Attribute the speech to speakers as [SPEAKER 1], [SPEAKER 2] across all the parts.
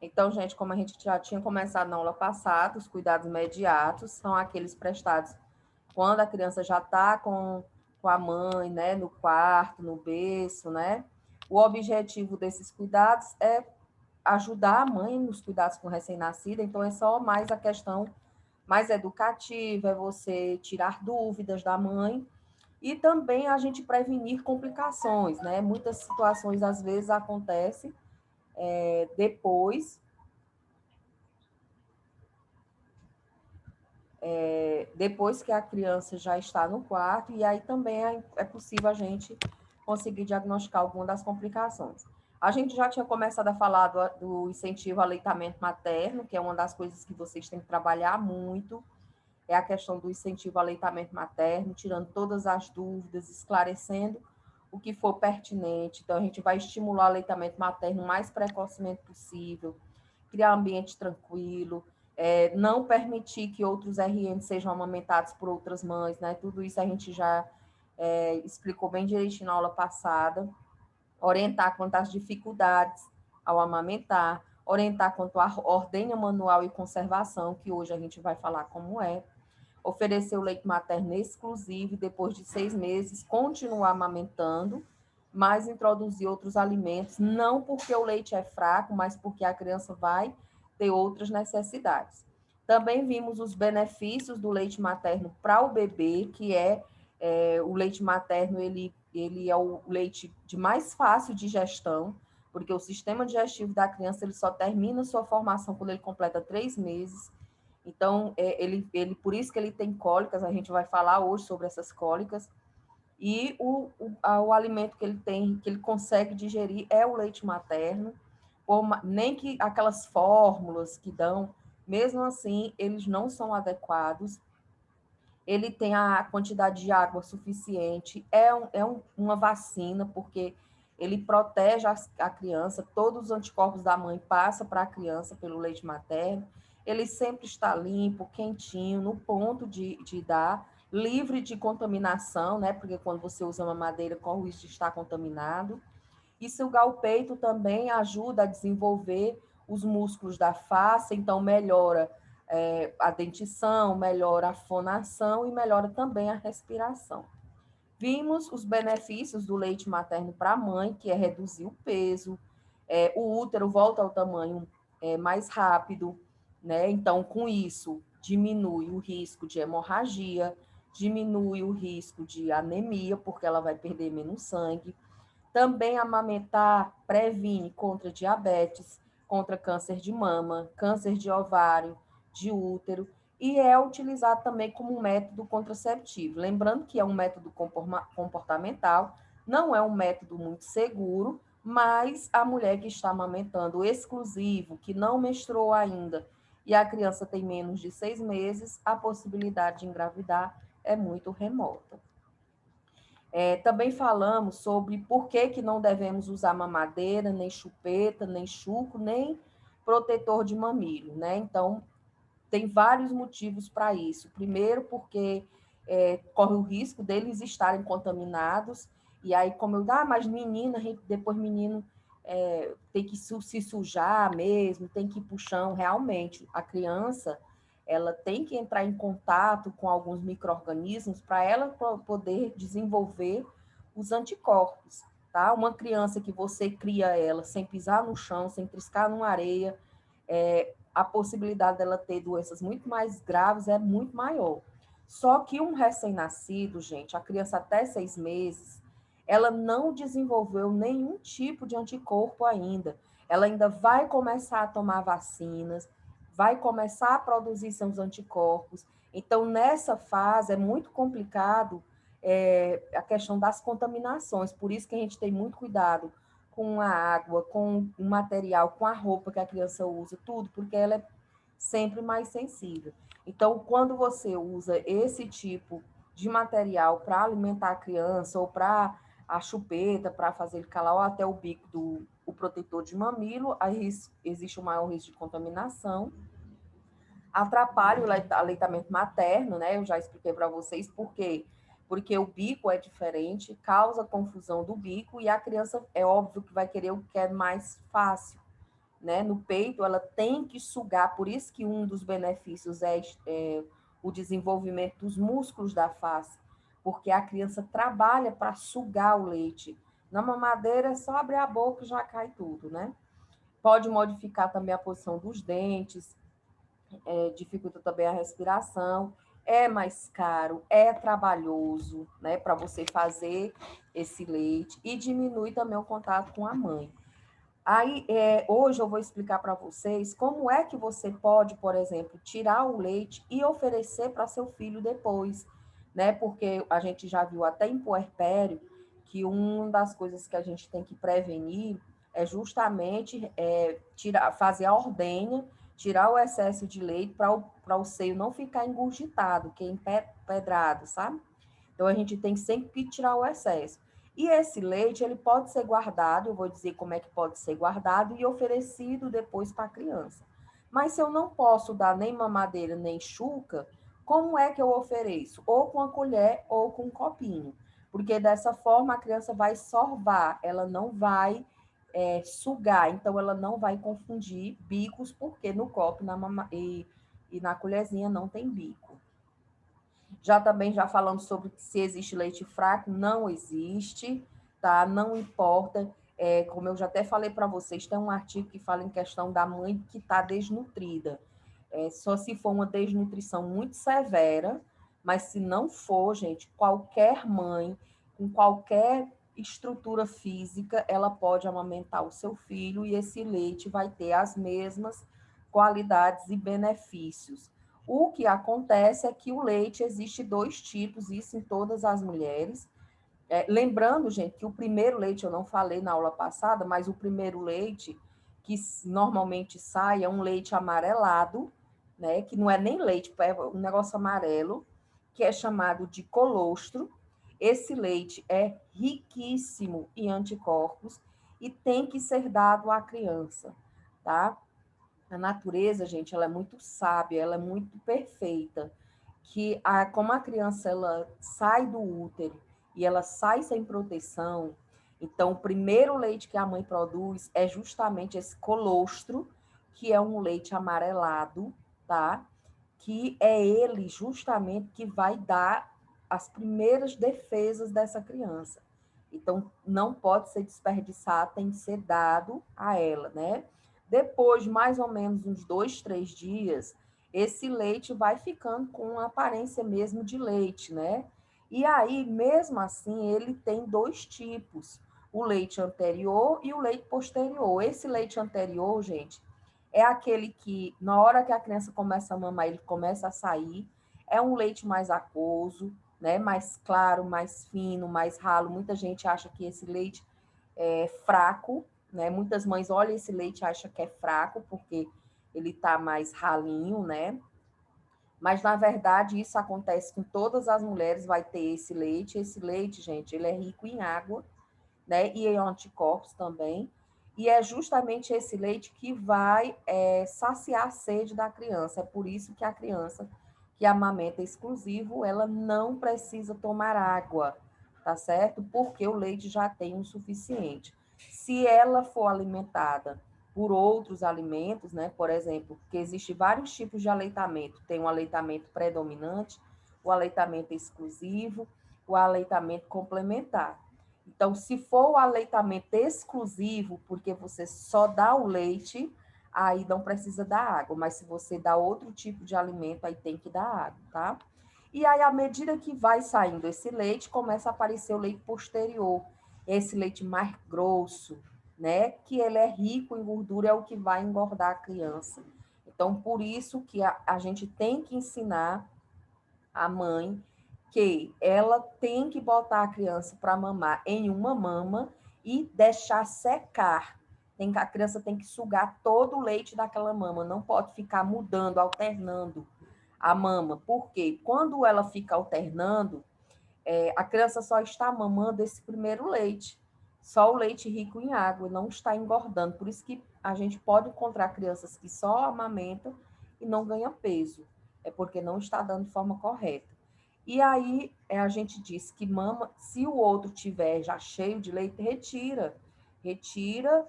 [SPEAKER 1] Então, gente, como a gente já tinha começado na aula passada, os cuidados imediatos são aqueles prestados quando a criança já está com a mãe, né, no quarto, no berço, né? O objetivo desses cuidados é ajudar a mãe nos cuidados com o recém-nascido, então é só mais a questão mais educativa, é você tirar dúvidas da mãe e também a gente prevenir complicações, né? Muitas situações às vezes acontecem depois depois que a criança já está no quarto, e aí também é possível a gente conseguir diagnosticar alguma das complicações. A gente já tinha começado a falar do incentivo ao aleitamento materno, que é uma das coisas que vocês têm que trabalhar muito, é a questão do incentivo ao aleitamento materno, tirando todas as dúvidas, esclarecendo o que for pertinente. Então, a gente vai estimular o aleitamento materno o mais precocemente possível, criar um ambiente tranquilo, não permitir que outros RNs sejam amamentados por outras mães, né? Tudo isso a gente já explicou bem direitinho na aula passada. Orientar quanto às dificuldades ao amamentar, orientar quanto à ordenha manual e conservação, que hoje a gente vai falar como é, oferecer o leite materno exclusivo e depois de 6 meses continuar amamentando, mas introduzir outros alimentos, não porque o leite é fraco, mas porque a criança vai ter outras necessidades. Também vimos os benefícios do leite materno para o bebê, que o leite materno, ele é o leite de mais fácil digestão, porque o sistema digestivo da criança ele só termina sua formação quando ele completa 3 meses. Então, por isso que ele tem cólicas, a gente vai falar hoje sobre essas cólicas, e o alimento que ele tem, que ele consegue digerir, é o leite materno, nem que aquelas fórmulas que dão, mesmo assim, eles não são adequados, ele tem a quantidade de água suficiente, uma vacina, porque ele protege a criança, todos os anticorpos da mãe passam para a criança pelo leite materno, ele sempre está limpo, quentinho, no ponto de dar, livre de contaminação, né? Porque quando você usa uma madeira, corre o risco de estar contaminado. E sugar o peito também ajuda a desenvolver os músculos da face, então melhora a dentição, melhora a fonação e melhora também a respiração. Vimos os benefícios do leite materno para a mãe, que é reduzir o peso, o útero volta ao tamanho mais rápido, né? Então, com isso, diminui o risco de hemorragia, diminui o risco de anemia, porque ela vai perder menos sangue. Também amamentar previne contra diabetes, contra câncer de mama, câncer de ovário, de útero, e é utilizado também como um método contraceptivo. Lembrando que é um método comportamental, não é um método muito seguro, mas a mulher que está amamentando exclusivo, que não menstruou ainda, e a criança tem menos de 6 meses, a possibilidade de engravidar é muito remota. Também falamos sobre por que não devemos usar mamadeira, nem chupeta, nem chuco, nem protetor de mamilo, né? Então, tem vários motivos para isso. Primeiro, porque corre o risco deles estarem contaminados, e aí, como eu, mas menina, depois menino tem que se sujar mesmo, tem que ir para o chão. Realmente, a criança ela tem que entrar em contato com alguns micro-organismos para ela poder desenvolver os anticorpos, tá? Uma criança que você cria ela sem pisar no chão, sem triscar numa areia, a possibilidade dela ter doenças muito mais graves é muito maior. Só que um recém-nascido, gente, a criança até 6 meses, ela não desenvolveu nenhum tipo de anticorpo ainda. Ela ainda vai começar a tomar vacinas, vai começar a produzir seus anticorpos. Então, nessa fase, é muito complicado a questão das contaminações. Por isso que a gente tem muito cuidado com a água, com o material, com a roupa que a criança usa, tudo, porque ela é sempre mais sensível. Então, quando você usa esse tipo de material para alimentar a criança, ou para a chupeta, para fazer ele calar, ou até o bico do o protetor de mamilo, aí existe um maior risco de contaminação. Atrapalha o aleitamento materno, né? Eu já expliquei para vocês por quê. Porque o bico é diferente, causa confusão do bico, e a criança é óbvio que vai querer o que é mais fácil, né, no peito, ela tem que sugar, por isso que um dos benefícios é o desenvolvimento dos músculos da face, porque a criança trabalha para sugar o leite. Na mamadeira é só abrir a boca e já cai tudo, né? Pode modificar também a posição dos dentes, dificulta também a respiração, é mais caro, é trabalhoso, né, para você fazer esse leite e diminui também o contato com a mãe. Aí, hoje eu vou explicar para vocês como é que você pode, por exemplo, tirar o leite e oferecer para seu filho depois, né? Porque a gente já viu até em puerpério que uma das coisas que a gente tem que prevenir é justamente fazer a ordenha, tirar o excesso de leite para o seio não ficar engurgitado, que é empedrado, sabe? Então a gente tem sempre que tirar o excesso. E esse leite, ele pode ser guardado, eu vou dizer como é que pode ser guardado e oferecido depois para a criança. Mas se eu não posso dar nem mamadeira, nem chuca, como é que eu ofereço? Ou com a colher ou com um copinho. Porque dessa forma a criança vai sorvar, ela não vai sugar, então ela não vai confundir bicos, porque no copo e na colherzinha não tem bico. Já também já falamos sobre se existe leite fraco, não existe, tá? Não importa. Como eu já até falei para vocês, tem um artigo que fala em questão da mãe que está desnutrida. Só se for uma desnutrição muito severa, mas se não for, gente, qualquer mãe, com qualquer estrutura física, ela pode amamentar o seu filho e esse leite vai ter as mesmas qualidades e benefícios. O que acontece é que o leite existe dois tipos, isso em todas as mulheres. Lembrando, gente, que o primeiro leite, eu não falei na aula passada, mas o primeiro leite que normalmente sai é um leite amarelado, né? Que não é nem leite, é um negócio amarelo, que é chamado de colostro. Esse leite é riquíssimo em anticorpos e tem que ser dado à criança, tá? A natureza, gente, ela é muito sábia, ela é muito perfeita, como a criança ela sai do útero e ela sai sem proteção, então o primeiro leite que a mãe produz é justamente esse colostro, que é um leite amarelado, tá? Que é ele justamente que vai dar as primeiras defesas dessa criança. Então, não pode ser desperdiçado, tem que ser dado a ela, né? Depois de mais ou menos uns 2, 3 dias, esse leite vai ficando com a aparência mesmo de leite, né? E aí, mesmo assim, ele tem dois tipos, o leite anterior e o leite posterior. Esse leite anterior, gente, é aquele que, na hora que a criança começa a mamar, ele começa a sair, é um leite mais aquoso, né? Mais claro, mais fino, mais ralo. Muita gente acha que esse leite é fraco, né? Muitas mães olham esse leite e acham que é fraco, porque ele tá mais ralinho, né? Mas, na verdade, isso acontece com todas as mulheres, vai ter esse leite. Esse leite, gente, ele é rico em água, né? E em anticorpos também. E é justamente esse leite que vai saciar a sede da criança. É por isso que a criança que amamenta exclusivo, ela não precisa tomar água, tá certo? Porque o leite já tem o suficiente. Se ela for alimentada por outros alimentos, né? Por exemplo, que existe vários tipos de aleitamento. Tem o aleitamento predominante, o aleitamento exclusivo, o aleitamento complementar. Então, se for o aleitamento exclusivo, porque você só dá o leite, aí não precisa dar água. Mas se você dá outro tipo de alimento, aí tem que dar água, tá? E aí, à medida que vai saindo esse leite, começa a aparecer o leite posterior, esse leite mais grosso, né? Que ele é rico em gordura, é o que vai engordar a criança. Então, por isso que a gente tem que ensinar a mãe que ela tem que botar a criança para mamar em uma mama e deixar secar. A criança tem que sugar todo o leite daquela mama, não pode ficar mudando, alternando a mama. Porque quando ela fica alternando, a criança só está mamando esse primeiro leite, só o leite rico em água, não está engordando. Por isso que a gente pode encontrar crianças que só amamentam e não ganham peso, é porque não está dando de forma correta. E aí a gente diz que mama, se o outro tiver já cheio de leite, retira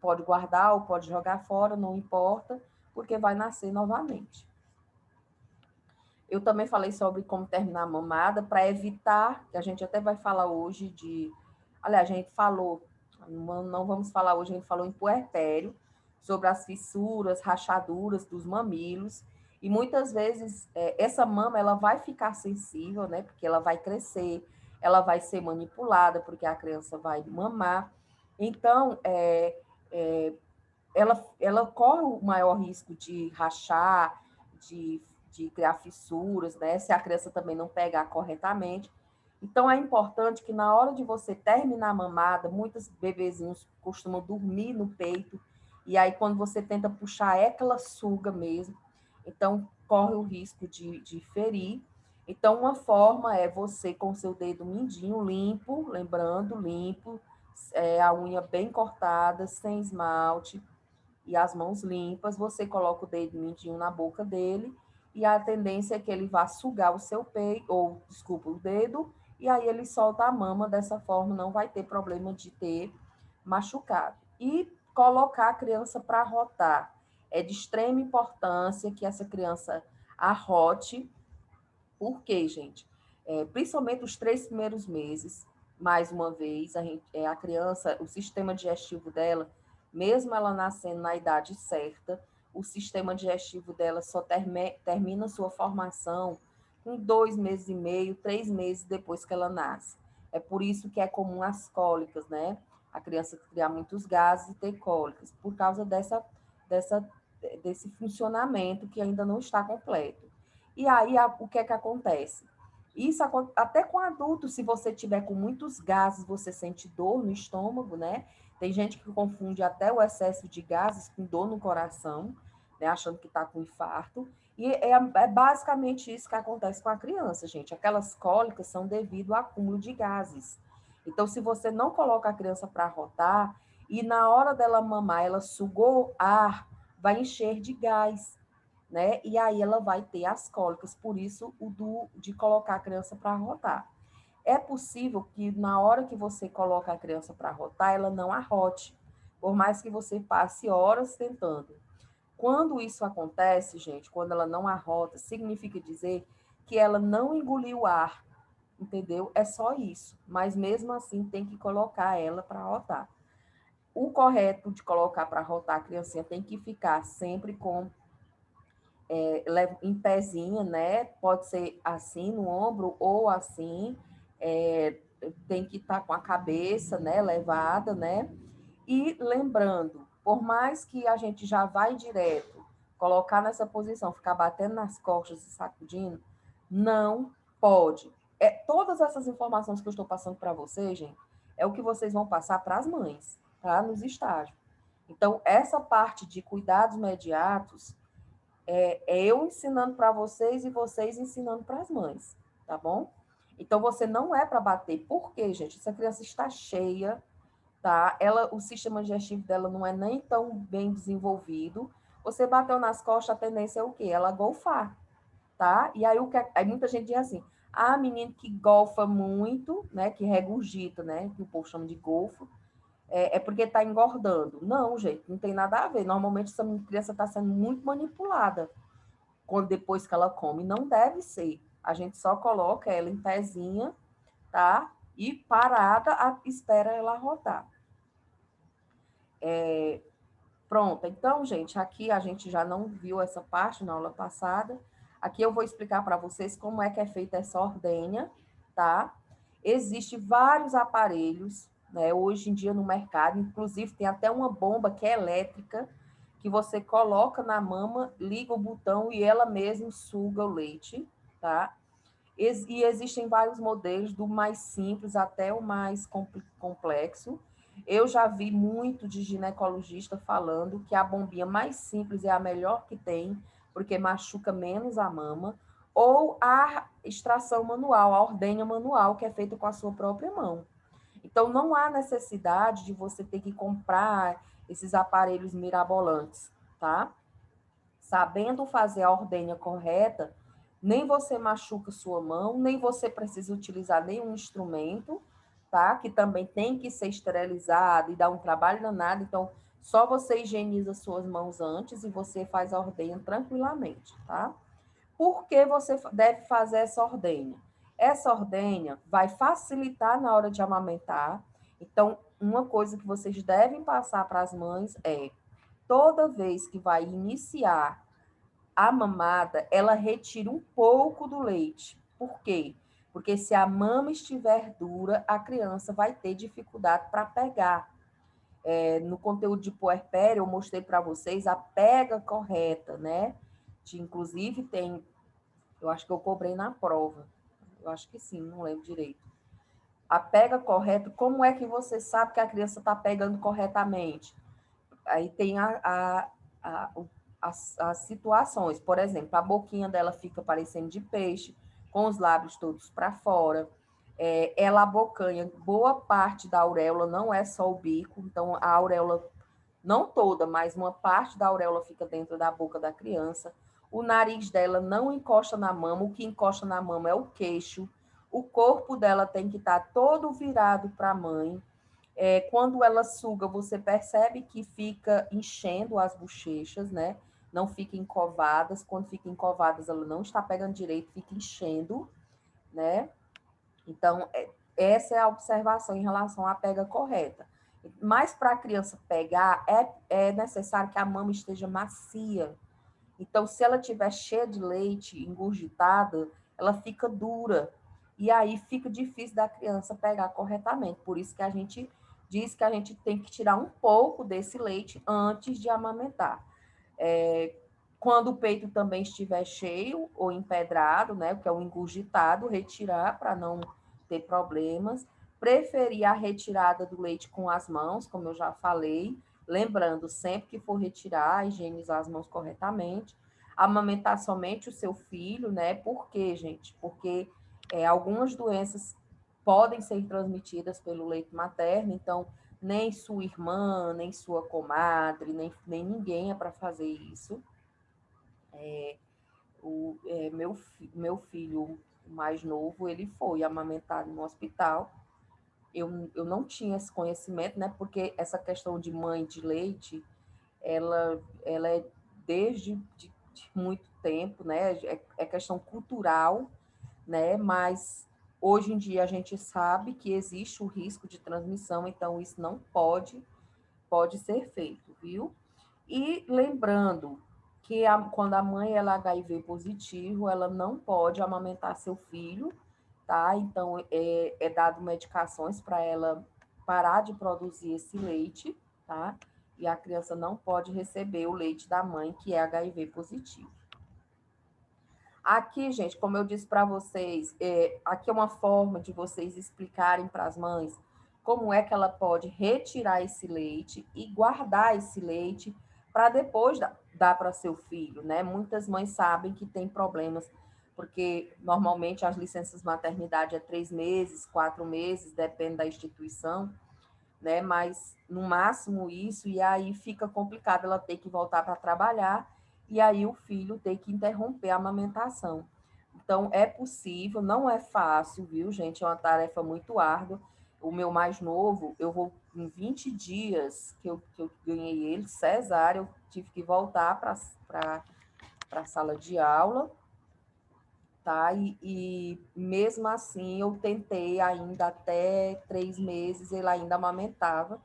[SPEAKER 1] pode guardar ou pode jogar fora, não importa, porque vai nascer novamente. Eu também falei sobre como terminar a mamada para evitar, que a gente até vai falar hoje de... Aliás, a gente falou, não vamos falar hoje, a gente falou em puerpério, sobre as fissuras, rachaduras dos mamilos, e muitas vezes essa mama ela vai ficar sensível, né? Porque ela vai crescer, ela vai ser manipulada, porque a criança vai mamar. Então, ela corre o maior risco de rachar, de criar fissuras, né? Se a criança também não pegar corretamente. Então, é importante que na hora de você terminar a mamada, muitos bebezinhos costumam dormir no peito, e aí quando você tenta puxar, é que ela suga mesmo. Então, corre o risco de ferir. Então, uma forma é você, com seu dedo mindinho limpo, lembrando, limpo, a unha bem cortada, sem esmalte, e as mãos limpas, você coloca o dedo mindinho na boca dele, e a tendência é que ele vá sugar o seu peito, ou, desculpa, o dedo, e aí ele solta a mama, dessa forma não vai ter problema de ter machucado. E colocar a criança para arrotar. É de extrema importância que essa criança arrote. Por quê, gente? Principalmente os 3 primeiros meses, mais uma vez, a criança, o sistema digestivo dela, mesmo ela nascendo na idade certa, o sistema digestivo dela só termina sua formação com 2 meses e meio, 3 meses depois que ela nasce. É por isso que é comum as cólicas, né? A criança criar muitos gases e ter cólicas, por causa desse funcionamento que ainda não está completo. E aí, o que é que acontece? Isso até com adulto, se você tiver com muitos gases, você sente dor no estômago, né? Tem gente que confunde até o excesso de gases com dor no coração, né? Achando que está com infarto. E é basicamente isso que acontece com a criança, gente. Aquelas cólicas são devido ao acúmulo de gases. Então, se você não coloca a criança para rotar e na hora dela mamar, ela sugou ar, vai encher de gás, né? E aí ela vai ter as cólicas, por isso de colocar a criança para arrotar. É possível que na hora que você coloca a criança para arrotar, ela não arrote, por mais que você passe horas tentando. Quando isso acontece, gente, quando ela não arrota, significa dizer que ela não engoliu o ar, entendeu? É só isso, mas mesmo assim tem que colocar ela para arrotar. O correto de colocar para arrotar a criancinha tem que ficar sempre com em pezinho, né? Pode ser assim no ombro ou assim. Tem que estar com a cabeça, né, levada, né? E lembrando, por mais que a gente já vai direto, colocar nessa posição, ficar batendo nas costas e sacudindo, não pode. Todas essas informações que eu estou passando para vocês, gente, é o que vocês vão passar para as mães, tá? Nos estágios. Então, essa parte de cuidados imediatos é eu ensinando para vocês e vocês ensinando para as mães, tá bom? Então, você não é para bater. Por quê, gente? Essa criança está cheia, tá? O sistema digestivo dela não é nem tão bem desenvolvido. Você bateu nas costas, a tendência é o quê? Ela golfar, tá? E aí muita gente diz assim, menino que golfa muito, né? Que regurgita, né? Que o povo chama de golfo, porque está engordando. Não, gente, não tem nada a ver. Normalmente, essa criança está sendo muito manipulada depois que ela come. Não deve ser. A gente só coloca ela em pezinha, tá? E parada, espera ela rotar. Pronto. Então, gente, aqui a gente já não viu essa parte na aula passada. Aqui eu vou explicar para vocês como é que é feita essa ordenha, tá? Existem vários aparelhos, né, hoje em dia no mercado, inclusive tem até uma bomba que é elétrica, que você coloca na mama, liga o botão e ela mesma suga o leite, tá? E existem vários modelos, do mais simples até o mais complexo. Eu já vi muito de ginecologista falando que a bombinha mais simples é a melhor que tem, porque machuca menos a mama, ou a extração manual, a ordenha manual, que é feita com a sua própria mão. Então, não há necessidade de você ter que comprar esses aparelhos mirabolantes, tá? Sabendo fazer a ordenha correta, nem você machuca sua mão, nem você precisa utilizar nenhum instrumento, tá? Que também tem que ser esterilizado e dá um trabalho danado. Então, só você higieniza suas mãos antes e você faz a ordenha tranquilamente, tá? Por que você deve fazer essa ordenha? Essa ordenha vai facilitar na hora de amamentar. Então, uma coisa que vocês devem passar para as mães é, toda vez que vai iniciar a mamada, ela retira um pouco do leite. Por quê? Porque se a mama estiver dura, a criança vai ter dificuldade para pegar. No conteúdo de puerpério, eu mostrei para vocês a pega correta, né? Inclusive, tem, eu acho que eu cobrei na prova. Eu acho que sim, não lembro direito. A pega correta, como é que você sabe que a criança está pegando corretamente? Aí tem a, as situações. Por exemplo, a boquinha dela fica parecendo de peixe, com os lábios todos para fora. Ela abocanha boa parte da auréola, não é só o bico. Então, a auréola, não toda, mas uma parte da auréola fica dentro da boca da criança. O nariz dela não encosta na mama, o que encosta na mama é o queixo. O corpo dela tem que estar todo virado para a mãe. Quando ela suga, você percebe que fica enchendo as bochechas, né? Não fica encovadas. Quando fica encovadas, ela não está pegando direito, fica enchendo, né? Então, essa é a observação em relação à pega correta. Mas para a criança pegar, é necessário que a mama esteja macia. Então, se ela estiver cheia de leite, engurgitada, ela fica dura. E aí fica difícil da criança pegar corretamente. Por isso que a gente diz que a gente tem que tirar um pouco desse leite antes de amamentar. Quando o peito também estiver cheio ou empedrado, né, que é o engurgitado, retirar para não ter problemas. Preferir a retirada do leite com as mãos, como eu já falei, lembrando, sempre que for retirar, higienizar as mãos corretamente. Amamentar somente o seu filho, né? Por quê, gente? Porque algumas doenças podem ser transmitidas pelo leite materno, então nem sua irmã, nem sua comadre, nem ninguém é para fazer isso. Meu filho mais novo, ele foi amamentado no hospital. Eu não tinha esse conhecimento, né? Porque essa questão de mãe de leite, ela é de muito tempo, né? É questão cultural, né? Mas hoje em dia a gente sabe que existe o risco de transmissão, então isso não pode ser feito, viu? E lembrando que quando a mãe ela é HIV positivo, ela não pode amamentar seu filho, tá? Então é dado medicações para ela parar de produzir esse leite, tá? E a criança não pode receber o leite da mãe que é HIV positivo. Aqui, gente, como eu disse para vocês, aqui é uma forma de vocês explicarem para as mães como é que ela pode retirar esse leite e guardar esse leite para depois dar para seu filho, né? Muitas mães sabem que tem problemas, porque normalmente as licenças maternidade é 3 meses, 4 meses, depende da instituição, né? Mas no máximo isso, e aí fica complicado ela ter que voltar para trabalhar, e aí o filho tem que interromper a amamentação. Então, é possível, não é fácil, viu, gente? É uma tarefa muito árdua. O meu mais novo, eu vou em 20 dias que eu ganhei ele, cesárea, eu tive que voltar para a sala de aula, tá? E mesmo assim eu tentei ainda até 3 meses, ele ainda amamentava,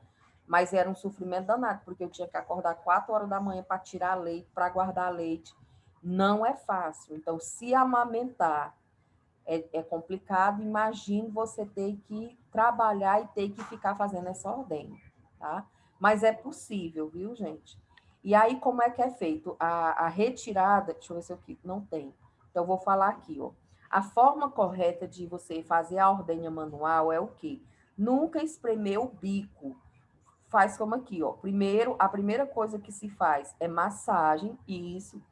[SPEAKER 1] mas era um sofrimento danado, porque eu tinha que acordar 4 horas da manhã para tirar leite, para guardar leite. Não é fácil. Então, se amamentar é complicado, imagine você ter que trabalhar e ter que ficar fazendo essa ordem, tá? Mas é possível, viu, gente? E aí, como é que é feito? A retirada, deixa eu ver se aqui não tem. Então, eu vou falar aqui, ó. A forma correta de você fazer a ordenha manual é o quê? Nunca espremer o bico. Faz como aqui, ó. Primeiro, a primeira coisa que se faz é massagem, e isso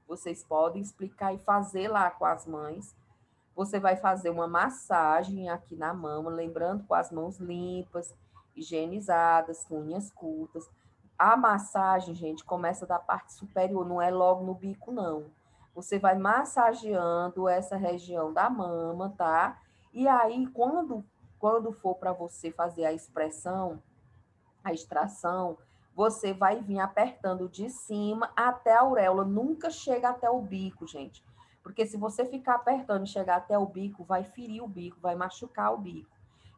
[SPEAKER 1] vocês podem explicar e fazer lá com as mães. Você vai fazer uma massagem aqui na mama, lembrando com as mãos limpas, higienizadas, com unhas curtas. A massagem, gente, começa da parte superior, não é logo no bico, não. Você vai massageando essa região da mama, tá? E aí, quando for para você fazer a expressão, a extração, você vai vir apertando de cima até a auréola, nunca chega até o bico, gente. Porque se você ficar apertando e chegar até o bico, vai ferir o bico, vai machucar o bico.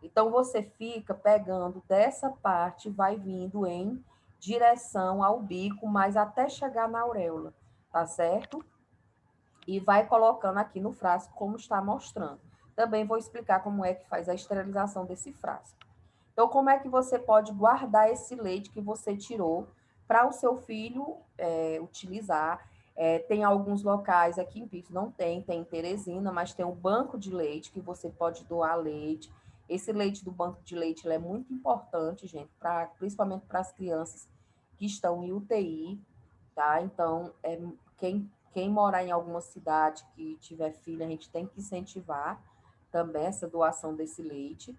[SPEAKER 1] Então, você fica pegando dessa parte, vai vindo em direção ao bico, mas até chegar na auréola, tá certo? E vai colocando aqui no frasco, como está mostrando. Também vou explicar como é que faz a esterilização desse frasco. Então, como é que você pode guardar esse leite que você tirou para o seu filho utilizar? Tem alguns locais aqui em Pix, não tem, tem em Teresina, mas tem um banco de leite que você pode doar leite. Esse leite do banco de leite ele é muito importante, gente, principalmente para as crianças que estão em UTI, tá? Então, quem morar em alguma cidade que tiver filho, a gente tem que incentivar também essa doação desse leite.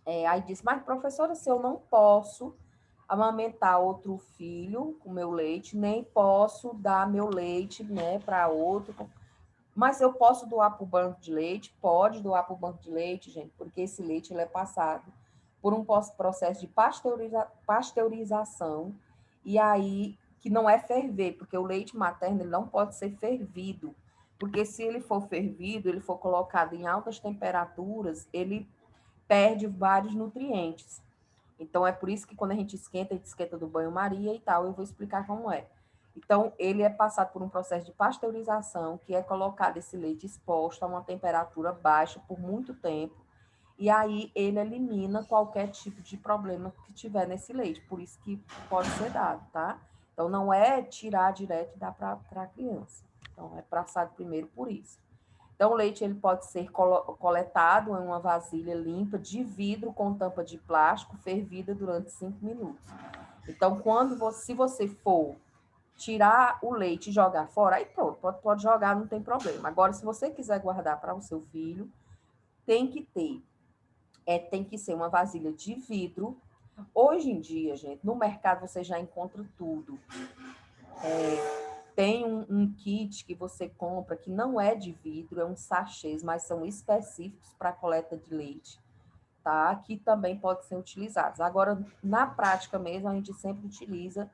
[SPEAKER 1] Aí disse, mas professora, se eu não posso amamentar outro filho com meu leite, nem posso dar meu leite, né, para outro, mas eu posso doar para o banco de leite? Pode doar para o banco de leite, gente, porque esse leite ele é passado por um processo de pasteurização, e aí, que não é ferver, porque o leite materno ele não pode ser fervido, porque se ele for fervido, ele for colocado em altas temperaturas, ele perde vários nutrientes. Então, é por isso que quando a gente esquenta do banho-maria e tal, eu vou explicar como é. Então, ele é passado por um processo de pasteurização, que é colocado esse leite exposto a uma temperatura baixa por muito tempo, e aí ele elimina qualquer tipo de problema que tiver nesse leite, por isso que pode ser dado, tá? Então, não é tirar direto e dar para a criança. Então, é passado primeiro por isso. Então, o leite ele pode ser coletado em uma vasilha limpa de vidro com tampa de plástico, fervida durante 5 minutos. Então, se você for tirar o leite e jogar fora, aí pronto, pode jogar, não tem problema. Agora, se você quiser guardar para o seu filho, tem que ser uma vasilha de vidro. Hoje em dia, gente, no mercado você já encontra tudo. Tem um kit que você compra que não é de vidro, é um sachês, mas são específicos para coleta de leite, tá? Que também pode ser utilizados. Agora, na prática mesmo, a gente sempre utiliza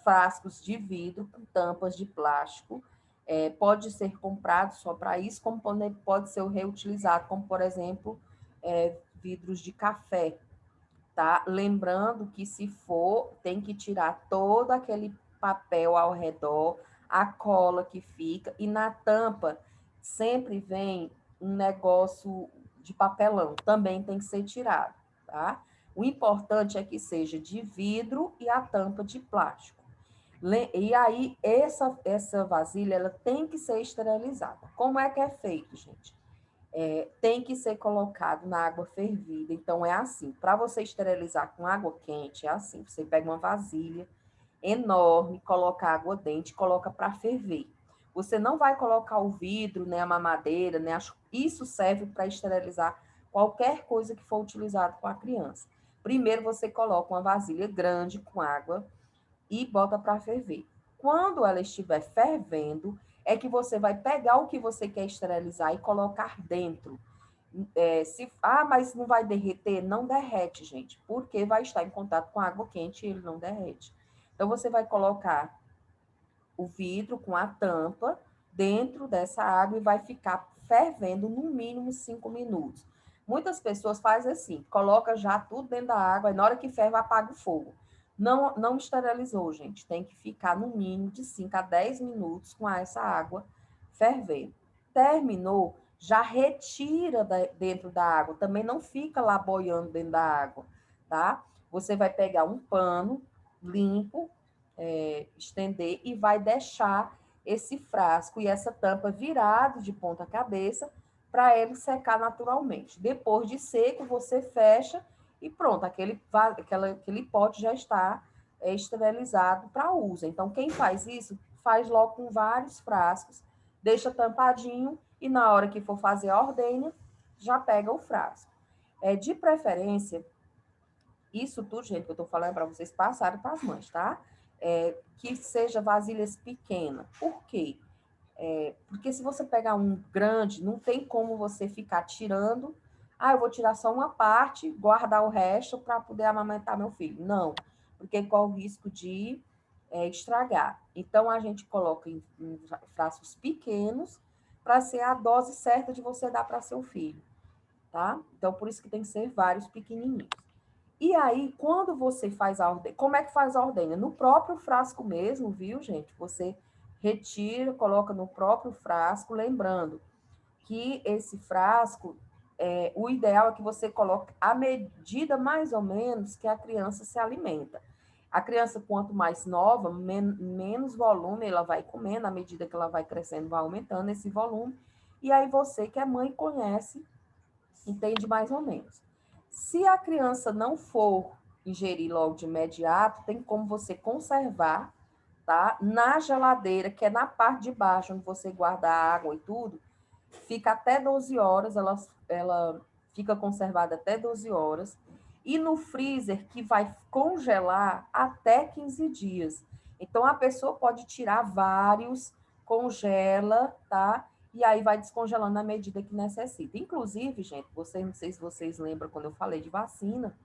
[SPEAKER 1] frascos de vidro com tampas de plástico. Pode ser comprado só para isso, como pode ser reutilizado, como, por exemplo, vidros de café, tá? Lembrando que se for, tem que tirar todo aquele papel ao redor, a cola que fica, e na tampa sempre vem um negócio de papelão, também tem que ser tirado, tá? O importante é que seja de vidro e a tampa de plástico. E aí, essa vasilha, ela tem que ser esterilizada. Como é que é feito, gente? Tem que ser colocado na água fervida. Então, é assim, para você esterilizar com água quente, é assim, você pega uma vasilha enorme, coloca água dentro, coloca para ferver. Você não vai colocar o vidro, nem a mamadeira, nem isso serve para esterilizar qualquer coisa que for utilizado com a criança. Primeiro, você coloca uma vasilha grande com água e bota para ferver. Quando ela estiver fervendo, é que você vai pegar o que você quer esterilizar e colocar dentro. Mas não vai derreter? Não derrete, gente, porque vai estar em contato com a água quente e ele não derrete. Então, você vai colocar o vidro com a tampa dentro dessa água e vai ficar fervendo no mínimo 5 minutos. Muitas pessoas fazem assim, coloca já tudo dentro da água e na hora que ferve apaga o fogo. Não esterilizou, gente. Tem que ficar no mínimo de 5 a 10 minutos com essa água fervendo. Terminou, já retira dentro da água. Também não fica lá boiando dentro da água, tá? Você vai pegar um pano limpo, estender e vai deixar esse frasco e essa tampa virado de ponta cabeça para ele secar naturalmente. Depois de seco, você fecha e pronto, aquele pote já está esterilizado para uso. Então, quem faz isso, faz logo com vários frascos, deixa tampadinho e na hora que for fazer a ordenha, já pega o frasco. De preferência, isso tudo, gente, que eu estou falando para vocês passarem para as mães, tá? Que seja vasilhas pequenas. Por quê? Porque se você pegar um grande, não tem como você ficar tirando Ah, eu vou tirar só uma parte, guardar o resto para poder amamentar meu filho. Não, porque corre o risco de estragar. Então, a gente coloca em frascos pequenos para ser a dose certa de você dar para seu filho, tá? Então, por isso que tem que ser vários pequenininhos. E aí, quando você faz a ordenha, como é que faz a ordenha? No próprio frasco mesmo, viu, gente? Você retira, coloca no próprio frasco, lembrando que esse frasco, o ideal é que você coloque a medida mais ou menos que a criança se alimenta. A criança, quanto mais nova, menos volume ela vai comendo, à medida que ela vai crescendo, vai aumentando esse volume. E aí você, que é mãe, conhece, entende mais ou menos. Se a criança não for ingerir logo de imediato, tem como você conservar, tá? Na geladeira, que é na parte de baixo, onde você guarda a água e tudo, fica até 12 horas, ela fica conservada até 12 horas. E no freezer, que vai congelar até 15 dias. Então, a pessoa pode tirar vários, congela, tá? E aí vai descongelando à medida que necessita. Inclusive, gente, não sei se vocês lembram quando eu falei de vacina,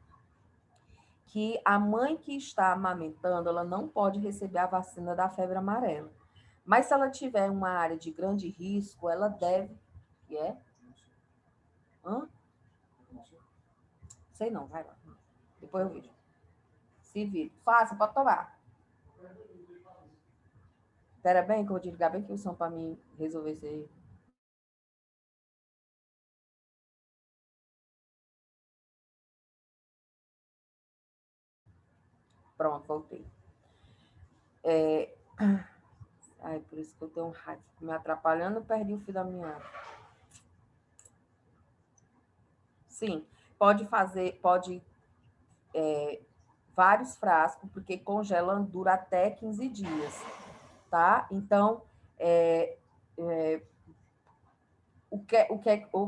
[SPEAKER 1] que a mãe que está amamentando, ela não pode receber a vacina da febre amarela. Mas se ela tiver uma área de grande risco, ela deve. Que é? Hã? Sei não, vai lá. Depois eu vejo. Se vira. Faça, pode tomar. Espera bem que eu vou desligar bem que o som para mim resolver isso aí. Pronto, voltei. Ai, por isso que eu tenho raiva. Me atrapalhando, eu perdi o fio da meada. Sim, pode fazer, pode vários frascos, porque congelando dura até 15 dias, tá? Então, é, é,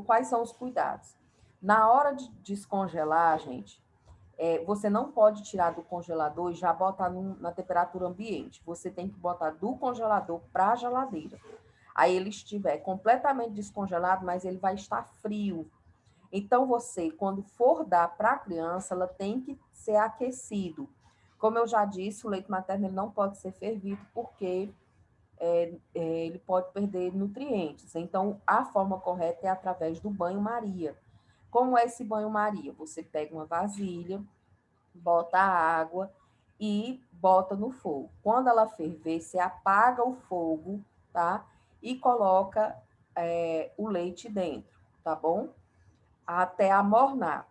[SPEAKER 1] quais são os cuidados? Na hora de descongelar, gente, você não pode tirar do congelador e já botar na temperatura ambiente. Você tem que botar do congelador para a geladeira. Aí ele estiver completamente descongelado, mas ele vai estar frio. Então, você, quando for dar para a criança, ela tem que ser aquecido. Como eu já disse, o leite materno ele não pode ser fervido, porque ele pode perder nutrientes. Então, a forma correta é através do banho-maria. Como é esse banho-maria? Você pega uma vasilha, bota a água e bota no fogo. Quando ela ferver, você apaga o fogo, tá? E coloca o leite dentro, tá bom? Até amornar.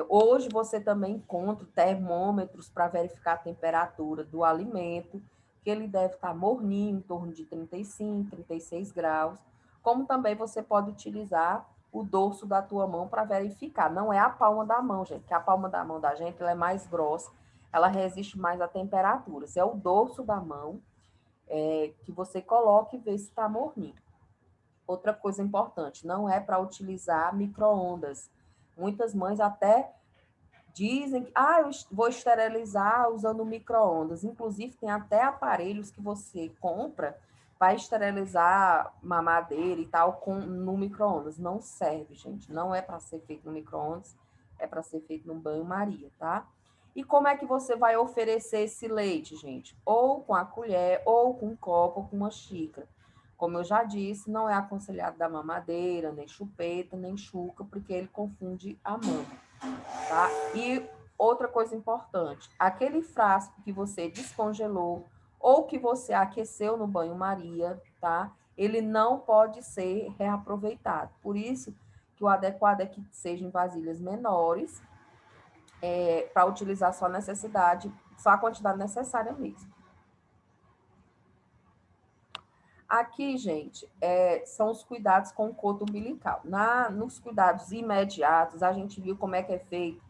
[SPEAKER 1] Hoje você também encontra termômetros para verificar a temperatura do alimento, que ele deve estar morninho, em torno de 35, 36 graus. Como também você pode utilizar o dorso da tua mão para verificar. Não é a palma da mão, gente, que a palma da mão da gente ela é mais grossa, ela resiste mais à temperatura. Se é o dorso da mão que você coloca e vê se está morninho. Outra coisa importante, não é para utilizar micro-ondas. Muitas mães até dizem que eu vou esterilizar usando micro-ondas. Inclusive, tem até aparelhos que você compra para esterilizar mamadeira e tal no micro-ondas. Não serve, gente. Não é para ser feito no micro-ondas, é para ser feito no banho-maria, tá? E como é que você vai oferecer esse leite, gente? Ou com a colher, ou com um copo, ou com uma xícara. Como eu já disse, não é aconselhado dar mamadeira, nem chupeta, nem chuca, porque ele confunde a mama, tá? E outra coisa importante, aquele frasco que você descongelou ou que você aqueceu no banho-maria, tá? Ele não pode ser reaproveitado. Por isso que o adequado é que seja em vasilhas menores, para utilizar só a necessidade, só a quantidade necessária mesmo. Aqui, gente, são os cuidados com o coto umbilical. Nos cuidados imediatos, a gente viu como é que é feito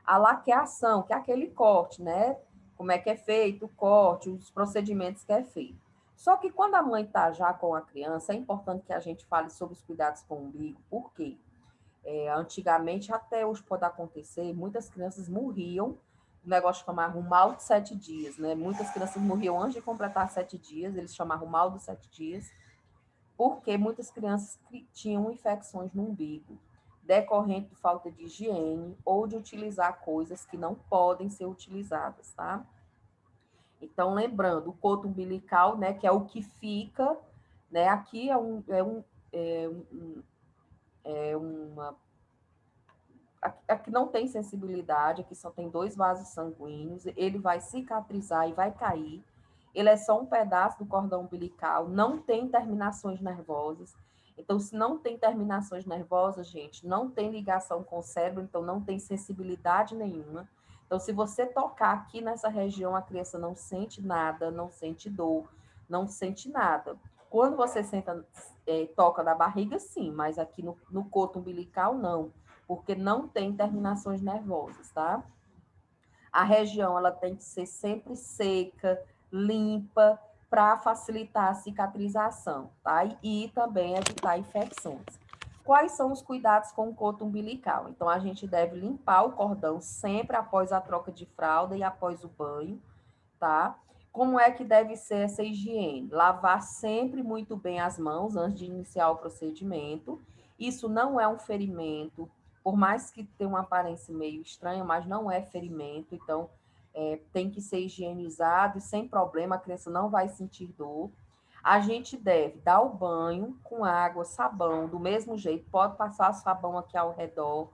[SPEAKER 1] a laqueação, que é aquele corte, né? Como é que é feito o corte, os procedimentos que é feito. Só que quando a mãe está já com a criança, é importante que a gente fale sobre os cuidados com o umbigo, porque antigamente, até hoje pode acontecer, muitas crianças morriam, o negócio chamava o mal de 7 dias, né? Muitas crianças morriam antes de completar 7 dias, eles chamavam o mal dos 7 dias, porque muitas crianças tinham infecções no umbigo. decorrente de falta de higiene ou de utilizar coisas que não podem ser utilizadas, tá? Então, lembrando, o coto umbilical, né, que é o que fica, né, aqui é uma aqui não tem sensibilidade, aqui só tem 2 vasos sanguíneos, ele vai cicatrizar e vai cair. Ele é só um pedaço do cordão umbilical, não tem terminações nervosas. Então, se não tem terminações nervosas, gente, não tem ligação com o cérebro, então não tem sensibilidade nenhuma. Então, se você tocar aqui nessa região, a criança não sente nada, não sente dor, não sente nada. Quando você toca na barriga, sim, mas aqui no coto umbilical, não, porque não tem terminações nervosas, tá? A região ela tem que ser sempre seca, limpa, para facilitar a cicatrização, tá? E também evitar infecções. Quais são os cuidados com o coto umbilical? Então, a gente deve limpar o cordão sempre após a troca de fralda e após o banho, tá? Como é que deve ser essa higiene? Lavar sempre muito bem as mãos antes de iniciar o procedimento. Isso não é um ferimento, por mais que tenha uma aparência meio estranha, mas não é ferimento, então tem que ser higienizado e sem problema, a criança não vai sentir dor. A gente deve dar o banho com água, sabão, do mesmo jeito, pode passar sabão aqui ao redor,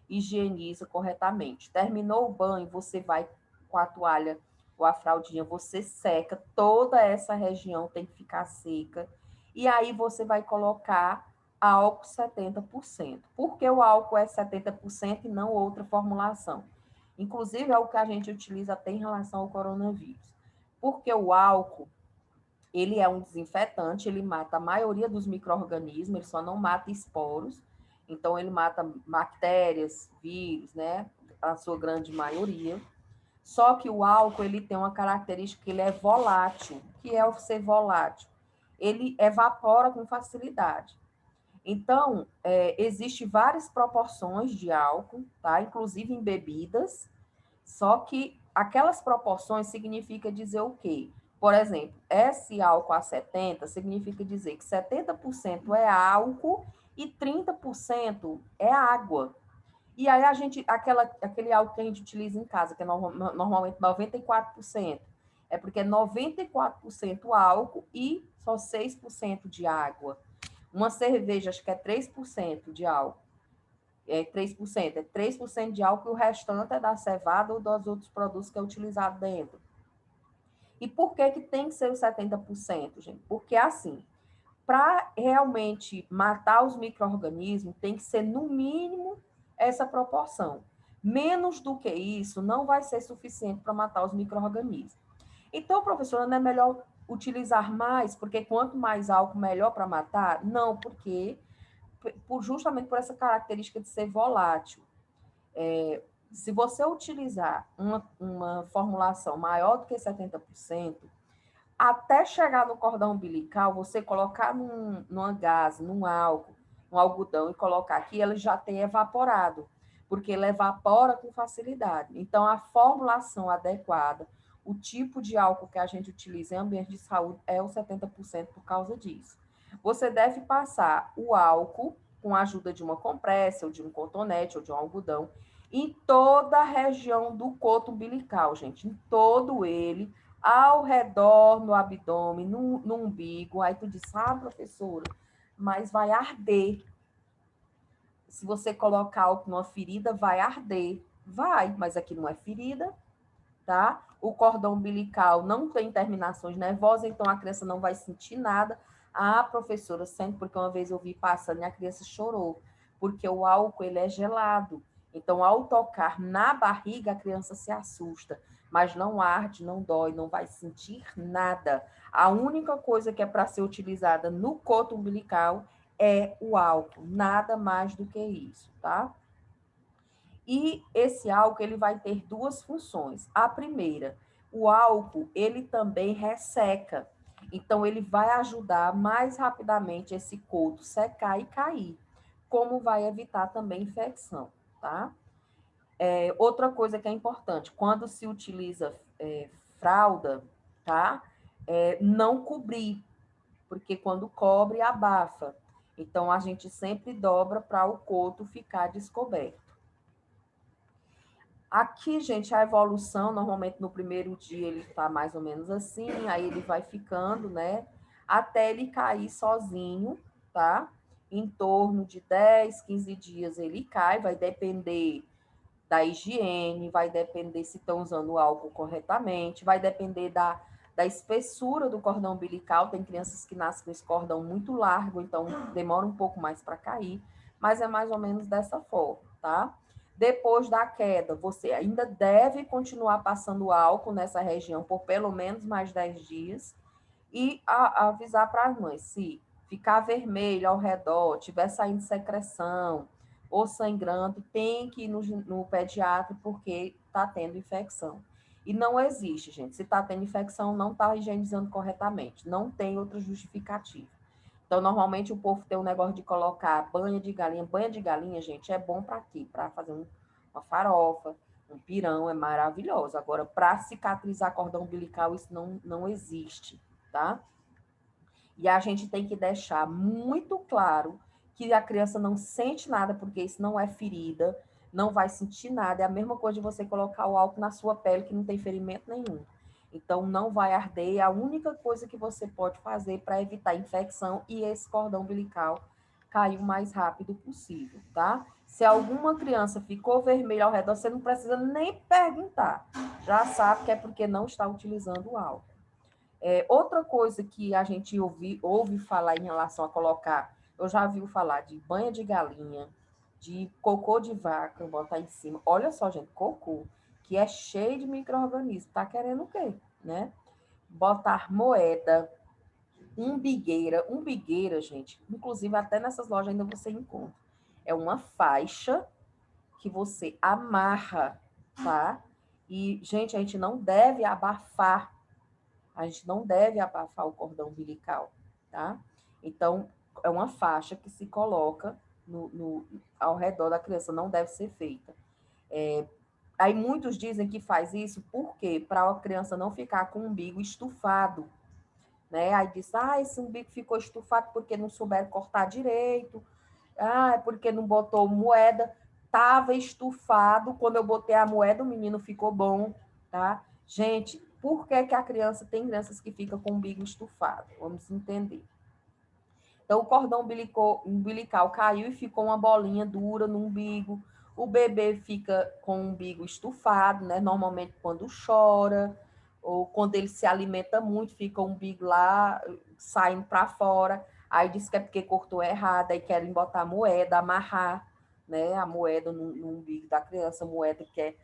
[SPEAKER 1] higieniza corretamente. Terminou o banho, você vai com a toalha ou a fraldinha, você seca, toda essa região tem que ficar seca, e aí você vai colocar álcool 70%. Por que o álcool é 70% e não outra formulação? Inclusive, é o que a gente utiliza até em relação ao coronavírus. Porque o álcool, ele é um desinfetante, ele mata a maioria dos micro-organismos, ele só não mata esporos, então ele mata bactérias, vírus, né? A sua grande maioria. Só que o álcool, ele tem uma característica que ele é volátil. O que é o ser volátil? Ele evapora com facilidade. Então, existe várias proporções de álcool, tá? Inclusive em bebidas, só que aquelas proporções significa dizer o quê? Por exemplo, esse álcool a 70 significa dizer que 70% é álcool e 30% é água. E aí aquele álcool que a gente utiliza em casa, que é normalmente 94%, é porque é 94% álcool e só 6% de água. Uma cerveja, acho que é 3% de álcool. É 3% de álcool e o restante é da cevada ou dos outros produtos que é utilizado dentro. E por que tem que ser os 70%, gente? Porque assim, para realmente matar os micro-organismos, tem que ser no mínimo essa proporção. Menos do que isso não vai ser suficiente para matar os micro-organismos. Então, professora, não é melhor utilizar mais, porque quanto mais álcool, melhor para matar? Não, porque justamente por essa característica de ser volátil. Se você utilizar uma formulação maior do que 70%, até chegar no cordão umbilical, você colocar numa gase, num álcool, um algodão e colocar aqui, ele já tem evaporado, porque ele evapora com facilidade. Então, a formulação adequada, o tipo de álcool que a gente utiliza em ambiente de saúde é o 70% por causa disso. Você deve passar o álcool com a ajuda de uma compressa, ou de um cotonete, ou de um algodão, em toda a região do coto umbilical, gente, em todo ele, ao redor, no abdômen, no umbigo. Aí tu diz, professora, mas vai arder. Se você colocar álcool numa ferida, vai arder. Vai, mas aqui não é ferida, tá? O cordão umbilical não tem terminações nervosas, então a criança não vai sentir nada. Professora, sempre, porque uma vez eu vi passando e a criança chorou, porque o álcool, ele é gelado. Então, ao tocar na barriga, a criança se assusta, mas não arde, não dói, não vai sentir nada. A única coisa que é para ser utilizada no coto umbilical é o álcool, nada mais do que isso, tá? E esse álcool, ele vai ter duas funções. A primeira, o álcool, ele também resseca. Então, ele vai ajudar mais rapidamente esse coto secar e cair, como vai evitar também infecção, tá? Outra coisa que é importante, quando se utiliza fralda, tá? Não cobrir, porque quando cobre, abafa. Então, a gente sempre dobra para o coto ficar descoberto. Aqui, gente, a evolução, normalmente no primeiro dia ele está mais ou menos assim, aí ele vai ficando, né? Até ele cair sozinho, tá? Em torno de 10, 15 dias ele cai, vai depender da higiene, vai depender se estão usando o álcool corretamente, vai depender da espessura do cordão umbilical. Tem crianças que nascem com esse cordão muito largo, então demora um pouco mais para cair, mas é mais ou menos dessa forma, tá? Depois da queda, você ainda deve continuar passando álcool nessa região por pelo menos mais 10 dias e avisar para as mães, se ficar vermelho ao redor, tiver saindo secreção ou sangrando, tem que ir no pediatra porque está tendo infecção. E não existe, gente. Se está tendo infecção, não está higienizando corretamente. Não tem outra justificativa. Então, normalmente o povo tem um negócio de colocar banha de galinha. Banha de galinha, gente, é bom para quê? Para fazer uma farofa, um pirão, é maravilhoso. Agora, para cicatrizar cordão umbilical, isso não existe, tá? E a gente tem que deixar muito claro que a criança não sente nada, porque isso não é ferida, não vai sentir nada. É a mesma coisa de você colocar o álcool na sua pele, que não tem ferimento nenhum. Então, não vai arder. É a única coisa que você pode fazer para evitar infecção e esse cordão umbilical cair o mais rápido possível, tá? Se alguma criança ficou vermelha ao redor, você não precisa nem perguntar. Já sabe que é porque não está utilizando o álcool. Outra coisa que a gente ouve falar em relação a colocar, eu já vi falar de banha de galinha, de cocô de vaca, botar em cima. Olha só, gente, cocô, que é cheio de micro-organismos. Tá querendo o quê, né? Botar moeda, umbigueira, gente. Inclusive, até nessas lojas ainda você encontra. É uma faixa que você amarra, tá? E, gente, a gente não deve abafar. A gente não deve abafar o cordão umbilical, tá? Então, é uma faixa que se coloca ao redor da criança, não deve ser feita. Aí muitos dizem que faz isso por quê? Para a criança não ficar com o umbigo estufado, né? Aí diz, esse umbigo ficou estufado porque não souberam cortar direito, é porque não botou moeda. Tava estufado, quando eu botei a moeda, o menino ficou bom, tá? Gente, por que que a criança, tem crianças que ficam com o umbigo estufado? Vamos entender. Então, o cordão umbilical caiu e ficou uma bolinha dura no umbigo. O bebê fica com o umbigo estufado, né? Normalmente quando chora, ou quando ele se alimenta muito, fica o umbigo lá saindo para fora. Aí diz que é porque cortou errado, aí querem botar moeda, amarrar, né? A moeda no umbigo da criança, moeda que é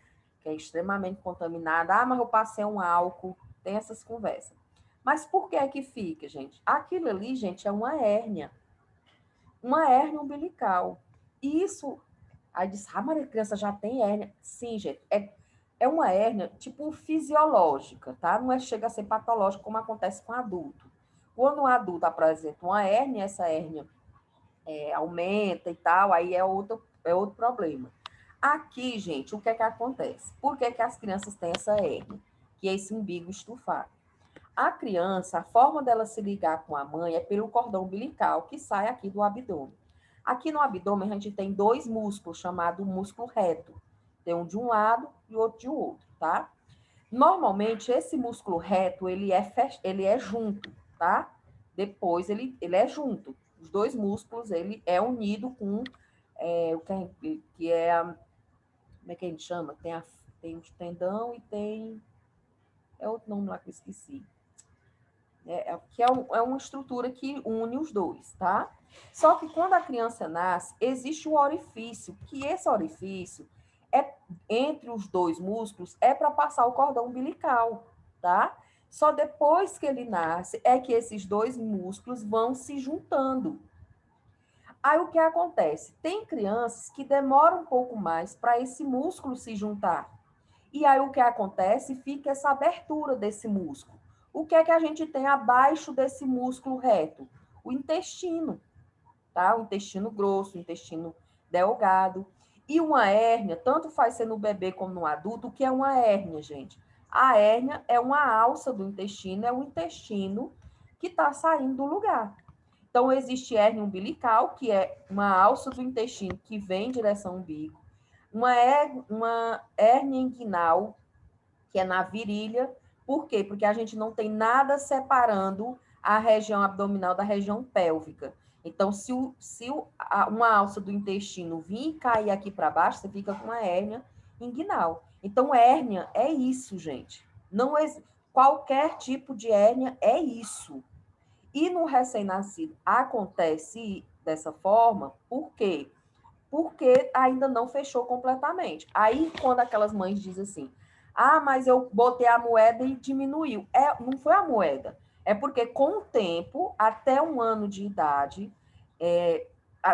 [SPEAKER 1] extremamente contaminada. Mas eu passei um álcool, tem essas conversas. Mas por que é que fica, gente? Aquilo ali, gente, é uma hérnia umbilical. E isso, aí diz, Maria, a criança já tem hérnia. Sim, gente, é uma hérnia, tipo, fisiológica, tá? Não chega a ser patológica como acontece com adulto. Quando um adulto apresenta uma hérnia, essa hérnia aumenta e tal, aí é outro problema. Aqui, gente, o que é que acontece? Por que que as crianças têm essa hérnia? Que é esse umbigo estufado. A criança, a forma dela se ligar com a mãe é pelo cordão umbilical que sai aqui do abdômen. Aqui no abdômen a gente tem dois músculos chamados músculo reto. Tem um de um lado e outro de outro, tá? Normalmente esse músculo reto ele é junto, tá? Depois ele é junto. Os dois músculos ele é unido com o que é como é que a gente chama? Tem o tendão e tem outro nome lá que eu esqueci. Que é uma estrutura que une os dois, tá? Só que quando a criança nasce, existe um orifício, que esse orifício é entre os dois músculos, é para passar o cordão umbilical, tá? Só depois que ele nasce é que esses dois músculos vão se juntando. Aí o que acontece? Tem crianças que demoram um pouco mais para esse músculo se juntar. E aí o que acontece? Fica essa abertura desse músculo. O que é que a gente tem abaixo desse músculo reto? O intestino, tá? O intestino grosso, o intestino delgado. E uma hérnia, tanto faz ser no bebê como no adulto, o que é uma hérnia, gente? A hérnia é uma alça do intestino, é o intestino que está saindo do lugar. Então, existe hérnia umbilical, que é uma alça do intestino que vem em direção ao umbigo. Uma hérnia inguinal, que é na virilha. Por quê? Porque a gente não tem nada separando a região abdominal da região pélvica. Então, se uma alça do intestino vir e cair aqui para baixo, você fica com uma hérnia inguinal. Então, hérnia é isso, gente. Não é, qualquer tipo de hérnia é isso. E no recém-nascido acontece dessa forma, por quê? Porque ainda não fechou completamente. Aí, quando aquelas mães dizem assim, ah, mas eu botei a moeda e diminuiu. Não foi a moeda. É porque, com o tempo, até 1 ano de idade,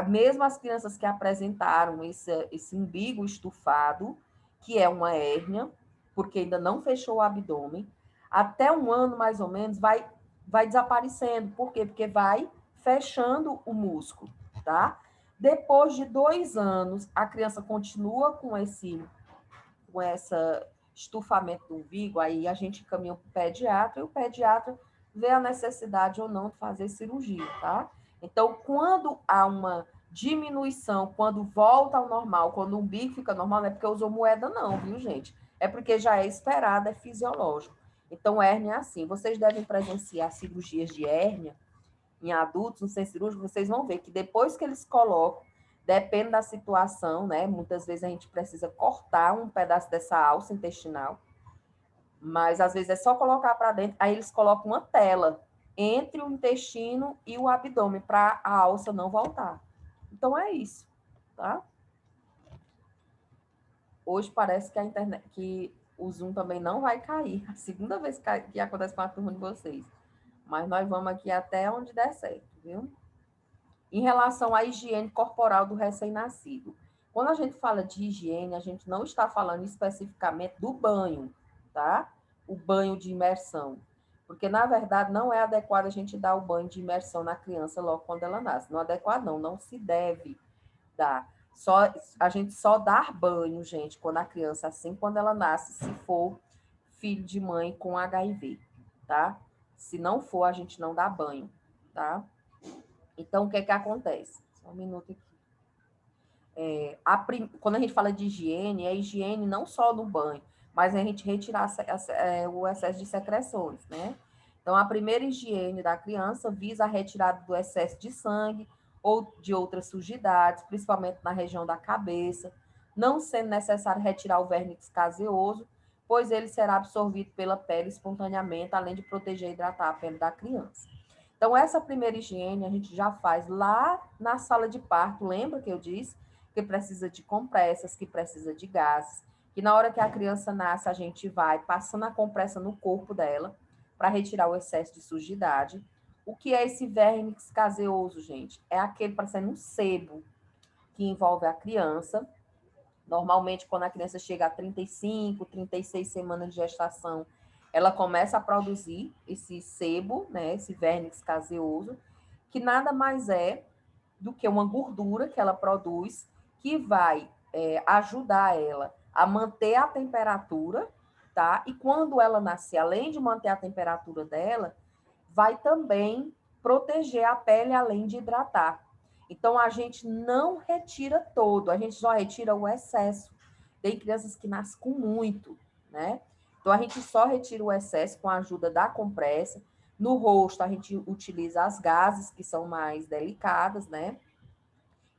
[SPEAKER 1] mesmo as crianças que apresentaram esse umbigo estufado, que é uma hérnia, porque ainda não fechou o abdômen, até 1 ano, mais ou menos, vai desaparecendo. Por quê? Porque vai fechando o músculo, tá? Depois de 2 anos, a criança continua com esse estufamento do umbigo, aí a gente caminha para o pediatra e o pediatra vê a necessidade ou não de fazer cirurgia, tá? Então, quando há uma diminuição, quando volta ao normal, quando o umbigo fica normal, não é porque usou moeda não, viu, gente? É porque já é esperado, é fisiológico. Então, hérnia é assim. Vocês devem presenciar cirurgias de hérnia em adultos, no centro cirúrgico, vocês vão ver que depois que eles colocam, depende da situação, né? Muitas vezes a gente precisa cortar um pedaço dessa alça intestinal, mas às vezes é só colocar para dentro, aí eles colocam uma tela entre o intestino e o abdômen para a alça não voltar. Então é isso, tá? Hoje parece que a internet, que o Zoom também não vai cair. A segunda vez que acontece com a turma de vocês. Mas nós vamos aqui até onde der certo, viu? Em relação à higiene corporal do recém-nascido. Quando a gente fala de higiene, a gente não está falando especificamente do banho, tá? O banho de imersão. Porque, na verdade, não é adequado a gente dar o banho de imersão na criança logo quando ela nasce. Não é adequado, não se deve dar. A gente só dá banho, gente, quando a criança, assim, quando ela nasce, se for filho de mãe com HIV, tá? Se não for, a gente não dá banho, tá? Então, o que é que acontece? Só um minuto aqui. Quando a gente fala de higiene, é higiene não só no banho, mas a gente retirar o excesso de secreções, né? Então, a primeira higiene da criança visa a retirada do excesso de sangue ou de outras sujidades, principalmente na região da cabeça, não sendo necessário retirar o vernix caseoso, pois ele será absorvido pela pele espontaneamente, além de proteger e hidratar a pele da criança. Então, essa primeira higiene a gente já faz lá na sala de parto. Lembra que eu disse que precisa de compressas, que precisa de gases, que na hora que a criança nasce, a gente vai passando a compressa no corpo dela para retirar o excesso de sujidade. O que é esse vernix caseoso, gente? É aquele parecendo um sebo que envolve a criança. Normalmente, quando a criança chega a 35, 36 semanas de gestação, ela começa a produzir esse sebo, né, esse vernix caseoso, que nada mais é do que uma gordura que ela produz, que vai ajudar ela a manter a temperatura, tá? E quando ela nascer, além de manter a temperatura dela, vai também proteger a pele, além de hidratar. Então, a gente não retira todo, a gente só retira o excesso. Tem crianças que nascem com muito, né? Então, a gente só retira o excesso com a ajuda da compressa. No rosto, a gente utiliza as gases, que são mais delicadas, né?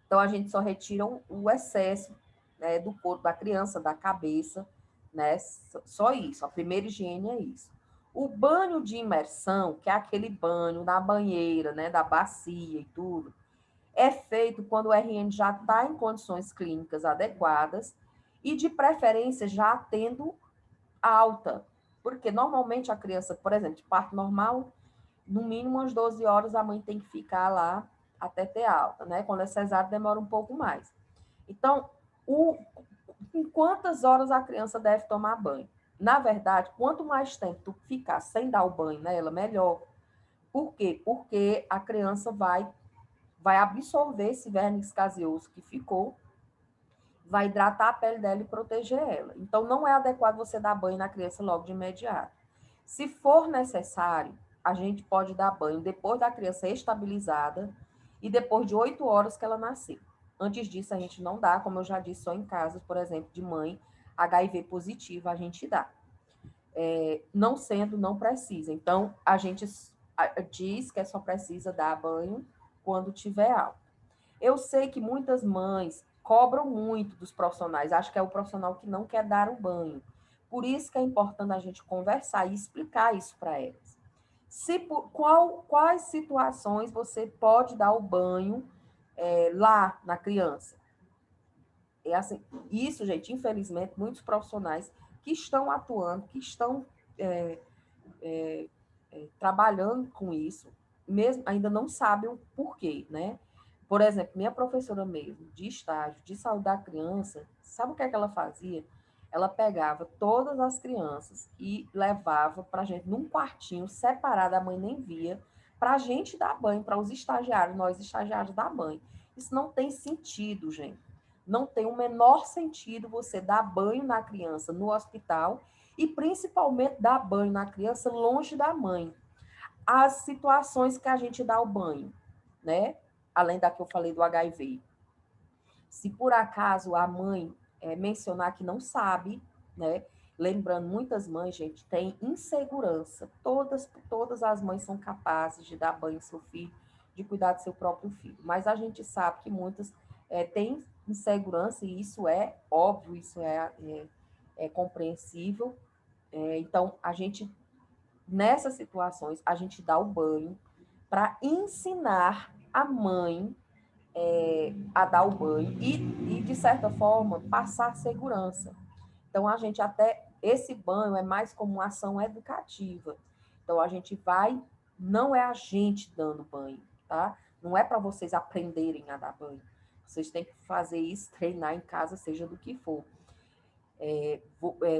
[SPEAKER 1] Então, a gente só retira o excesso, né, do corpo da criança, da cabeça, né? Só isso. A primeira higiene é isso. O banho de imersão, que é aquele banho na banheira, né, da bacia e tudo, é feito quando o RN já está em condições clínicas adequadas e, de preferência, já tendo alta. Porque, normalmente, a criança, por exemplo, de parto normal, no mínimo umas 12 horas a mãe tem que ficar lá até ter alta, né? Quando é cesárea, demora um pouco mais. Então, em quantas horas a criança deve tomar banho? Na verdade, quanto mais tempo tu ficar sem dar o banho nela, melhor. Por quê? Porque a criança vai absorver esse vernix caseoso que ficou, vai hidratar a pele dela e proteger ela. Então, não é adequado você dar banho na criança logo de imediato. Se for necessário, a gente pode dar banho depois da criança estabilizada e depois de 8 horas que ela nasceu. Antes disso, a gente não dá, como eu já disse, só em casos, por exemplo, de mãe HIV positiva, a gente dá. Não sendo, não precisa. Então, a gente diz que só precisa dar banho quando tiver alta. Eu sei que muitas mães cobram muito dos profissionais, acho que é o profissional que não quer dar o banho. Por isso que é importante a gente conversar e explicar isso para elas. Quais situações você pode dar o banho lá na criança? É assim, isso, gente, infelizmente, muitos profissionais que estão atuando, que estão trabalhando com isso, mesmo ainda não sabem o porquê, né? Por exemplo, minha professora mesmo, de estágio, de saúde da criança, sabe o que é que ela fazia? Ela pegava todas as crianças e levava para a gente num quartinho separado, a mãe nem via, para a gente dar banho, para os estagiários, nós estagiários dar banho. Isso não tem sentido, gente. Não tem o menor sentido você dar banho na criança no hospital e principalmente dar banho na criança longe da mãe. As situações que a gente dá o banho, né? Além da que eu falei do HIV. Se por acaso a mãe mencionar que não sabe, né? Lembrando, muitas mães, gente, têm insegurança. Todas as mães são capazes de dar banho em seu filho, de cuidar do seu próprio filho. Mas a gente sabe que muitas têm insegurança, e isso é óbvio, isso é compreensível. Então, nessas situações, a gente dá o banho para ensinar a mãe a dar o banho de certa forma, passar segurança. Então, esse banho é mais como uma ação educativa. Então, a gente vai, não é a gente dando banho, tá? Não é para vocês aprenderem a dar banho. Vocês têm que fazer isso, treinar em casa, seja do que for.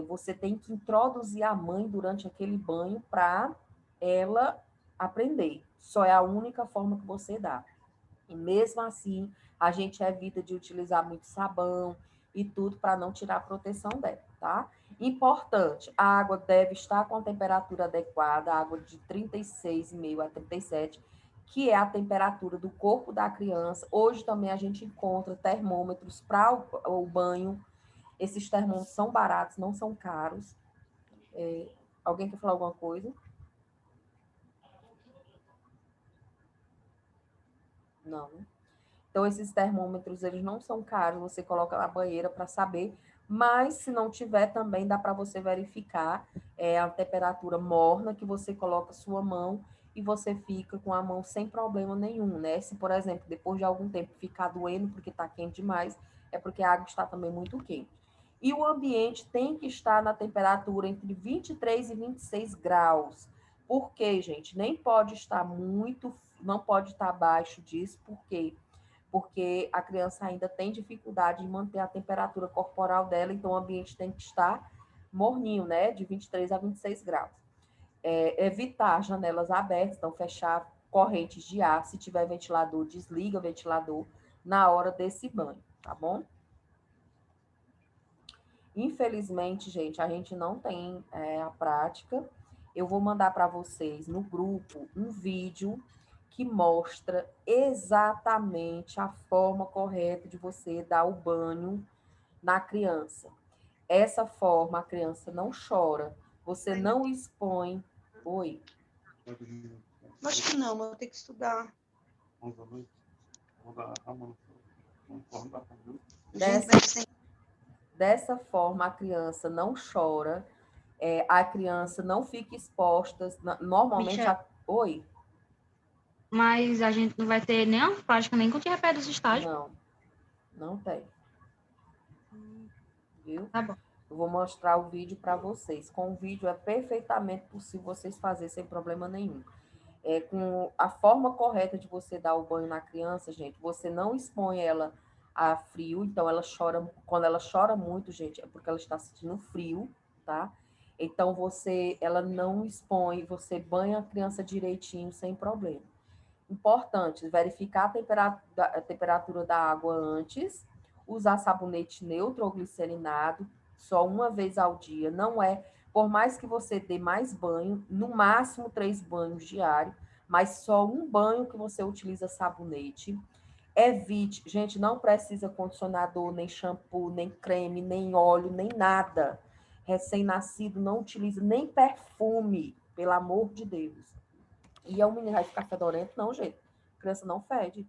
[SPEAKER 1] Você tem que introduzir a mãe durante aquele banho para ela aprender. Só é a única forma que você dá. E mesmo assim, a gente evita de utilizar muito sabão e tudo para não tirar a proteção dela, tá? Importante, a água deve estar com a temperatura adequada, água de 36,5 a 37, que é a temperatura do corpo da criança. Hoje também a gente encontra termômetros para o banho. Esses termômetros são baratos, não são caros. Alguém quer falar alguma coisa? Não, né? Então, esses termômetros, eles não são caros, você coloca na banheira para saber, mas se não tiver também, dá para você verificar a temperatura morna, que você coloca sua mão e você fica com a mão sem problema nenhum, né? Se, por exemplo, depois de algum tempo ficar doendo porque está quente demais, é porque a água está também muito quente. E o ambiente tem que estar na temperatura entre 23 e 26 graus. Por quê, gente? Nem pode estar muito, não pode estar abaixo disso, por quê? Porque a criança ainda tem dificuldade em manter a temperatura corporal dela, então o ambiente tem que estar morninho, né? De 23 a 26 graus. Evitar janelas abertas, então fechar correntes de ar. Se tiver ventilador, desliga o ventilador na hora desse banho, tá bom? Infelizmente, gente, a gente não tem a prática. Eu vou mandar para vocês no grupo um vídeo que mostra exatamente a forma correta de você dar o banho na criança. Essa forma, a criança não chora, você não expõe. Oi?
[SPEAKER 2] Acho que não, vou ter que estudar.
[SPEAKER 1] Dessa forma, a criança não chora, a criança não fica exposta. Normalmente,
[SPEAKER 3] Michel,
[SPEAKER 1] Oi?
[SPEAKER 3] mas a gente não vai ter nenhuma prática nem com o repé dos estágios.
[SPEAKER 1] Não tem. Viu?
[SPEAKER 3] Tá bom.
[SPEAKER 1] Eu vou mostrar o vídeo para vocês. Com o vídeo é perfeitamente possível vocês fazerem sem problema nenhum. Com a forma correta de você dar o banho na criança, gente, você não expõe ela a frio, então ela chora, quando ela chora muito, gente, é porque ela está sentindo frio, tá? Então ela não expõe, você banha a criança direitinho, sem problema. Importante, verificar a temperatura da água antes, usar sabonete neutro ou glicerinado, só uma vez ao dia. Não é Por mais que você dê mais banho, no máximo 3 banhos diários, mas só um banho que você utiliza sabonete. Evite, gente, não precisa condicionador, nem shampoo, nem creme, nem óleo, nem nada. Recém-nascido não utiliza nem perfume, pelo amor de Deus. E o menino vai ficar fedorento? Não, gente. A criança não fede.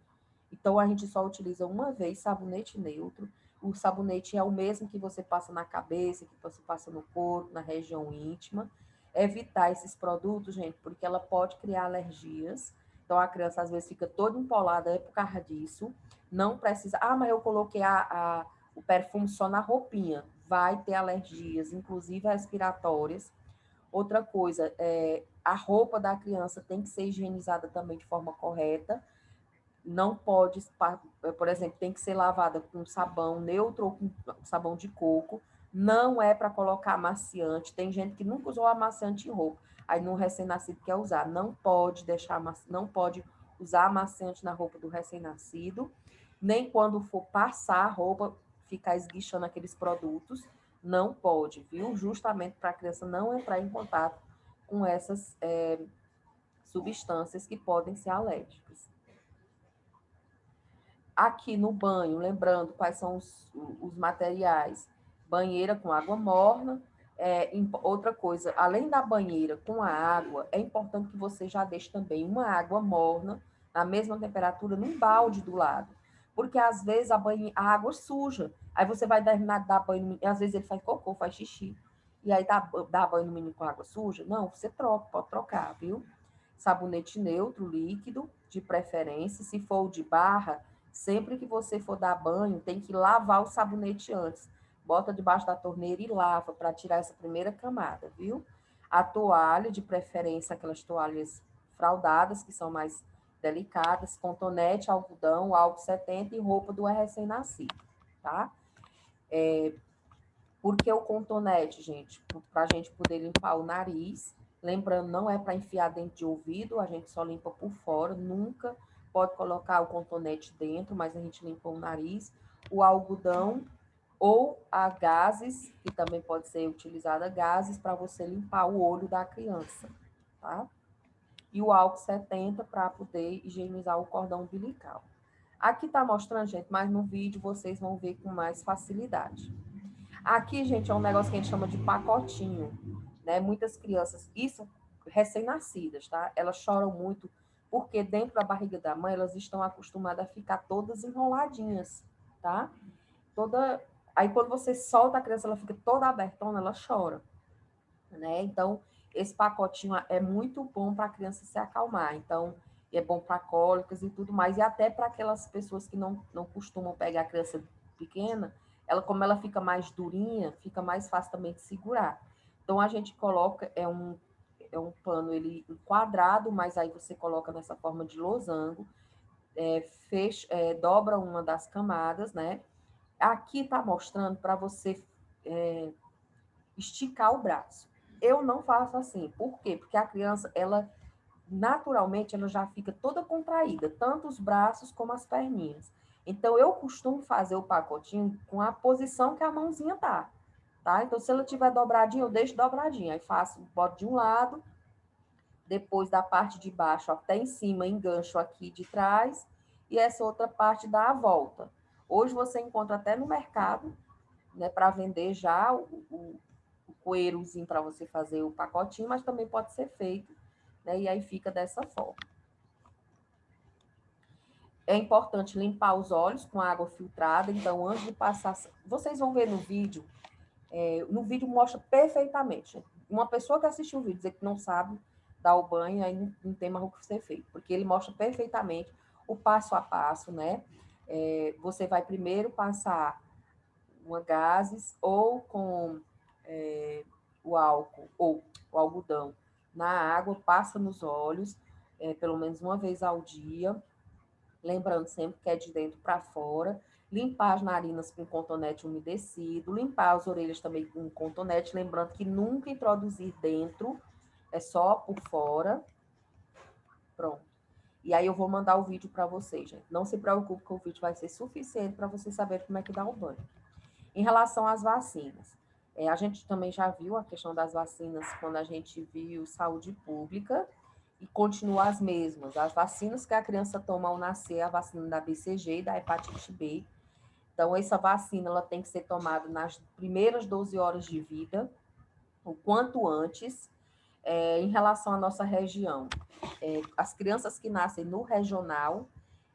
[SPEAKER 1] Então, a gente só utiliza uma vez sabonete neutro. O sabonete é o mesmo que você passa na cabeça, que você passa no corpo, na região íntima. Evitar esses produtos, gente, porque ela pode criar alergias. Então, a criança, às vezes, fica toda empolada é por causa disso. Não precisa... Ah, mas eu coloquei o perfume só na roupinha. Vai ter alergias, inclusive respiratórias. Outra coisa, a roupa da criança tem que ser higienizada também de forma correta. Não pode, por exemplo, tem que ser lavada com sabão neutro ou com sabão de coco. Não é para colocar amaciante. Tem gente que nunca usou amaciante em roupa. Aí no recém-nascido quer usar. Não pode usar amaciante na roupa do recém-nascido. Nem quando for passar a roupa, ficar esguichando aqueles produtos. Não pode, viu? Justamente para a criança não entrar em contato com essas substâncias que podem ser alérgicas. Aqui no banho, lembrando quais são os materiais. Banheira com água morna. Outra coisa, além da banheira com a água, é importante que você já deixe também uma água morna, na mesma temperatura, num balde do lado. Porque às vezes a água suja. Aí você vai dar banho, às vezes ele faz cocô, faz xixi. E aí dá banho no menino com água suja? Não, você troca, pode trocar, viu? Sabonete neutro, líquido, de preferência. Se for o de barra, sempre que você for dar banho, tem que lavar o sabonete antes. Bota debaixo da torneira e lava para tirar essa primeira camada, viu? A toalha, de preferência, aquelas toalhas fraldadas, que são mais delicadas, cotonete, algodão, álcool 70 e roupa do recém-nascido, tá? Porque o cotonete, gente, para a gente poder limpar o nariz, lembrando, não é para enfiar dentro de ouvido, a gente só limpa por fora, nunca pode colocar o cotonete dentro, mas a gente limpa o nariz. O algodão ou a gases, que também pode ser utilizada gases para você limpar o olho da criança, tá? E o álcool 70 para poder higienizar o cordão umbilical. Aqui tá mostrando, gente, mas no vídeo vocês vão ver com mais facilidade. Aqui, gente, é um negócio que a gente chama de pacotinho, né? Muitas crianças, isso recém-nascidas, tá? Elas choram muito porque dentro da barriga da mãe elas estão acostumadas a ficar todas enroladinhas, tá? Aí quando você solta a criança, ela fica toda abertona, ela chora, né? Então, esse pacotinho é muito bom para a criança se acalmar. Então, é bom para cólicas e tudo mais, e até para aquelas pessoas que não costumam pegar a criança pequena, como ela fica mais durinha, fica mais fácil também de segurar. Então, a gente coloca, é um pano ele quadrado, mas aí você coloca nessa forma de losango, dobra uma das camadas, né? Aqui está mostrando para você esticar o braço. Eu não faço assim. Por quê? Porque a criança, ela naturalmente, ela já fica toda contraída, tanto os braços como as perninhas. Então, eu costumo fazer o pacotinho com a posição que a mãozinha tá? Então, se ela tiver dobradinha, eu deixo dobradinha. Aí boto de um lado, depois da parte de baixo até em cima, engancho aqui de trás, e essa outra parte dá a volta. Hoje você encontra até no mercado, né, para vender já o coeirozinho para você fazer o pacotinho, mas também pode ser feito, né? E aí fica dessa forma. É importante limpar os olhos com água filtrada, então antes de passar, vocês vão ver no vídeo mostra perfeitamente. Uma pessoa que assistiu o vídeo dizer que não sabe dar o banho, aí não tem mais o que ser feito, porque ele mostra perfeitamente o passo a passo, né? Você vai primeiro passar uma gases ou com o álcool ou o algodão na água, passa nos olhos, pelo menos uma vez ao dia, lembrando sempre que é de dentro para fora, limpar as narinas com cotonete umedecido, limpar as orelhas também com cotonete, lembrando que nunca introduzir dentro, é só por fora. Pronto. E aí eu vou mandar o vídeo para vocês, gente. Não se preocupe que o vídeo vai ser suficiente para vocês saberem como é que dá o banho. Em relação às vacinas, A gente também já viu a questão das vacinas quando a gente viu saúde pública e continua as mesmas. As vacinas que a criança toma ao nascer, a vacina da BCG e da hepatite B. Então, essa vacina ela tem que ser tomada nas primeiras 12 horas de vida, o quanto antes. Em relação à nossa região, as crianças que nascem no regional,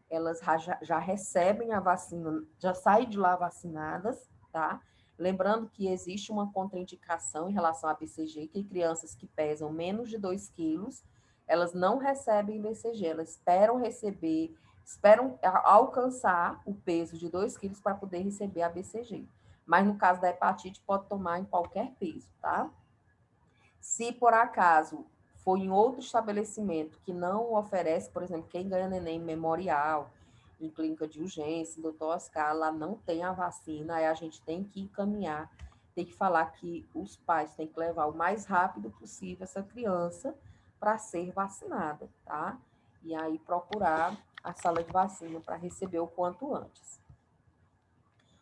[SPEAKER 1] elas já recebem a vacina, já saem de lá vacinadas, tá? Lembrando que existe uma contraindicação em relação à BCG, que crianças que pesam menos de 2 quilos, elas não recebem BCG, elas esperam alcançar o peso de 2 quilos para poder receber a BCG. Mas no caso da hepatite, pode tomar em qualquer peso, tá? Se por acaso for em outro estabelecimento que não oferece, por exemplo, quem ganha neném em memorial, em clínica de urgência, doutor Oscar, lá não tem a vacina, aí a gente tem que encaminhar, tem que falar que os pais têm que levar o mais rápido possível essa criança para ser vacinada, tá? E aí procurar a sala de vacina para receber o quanto antes.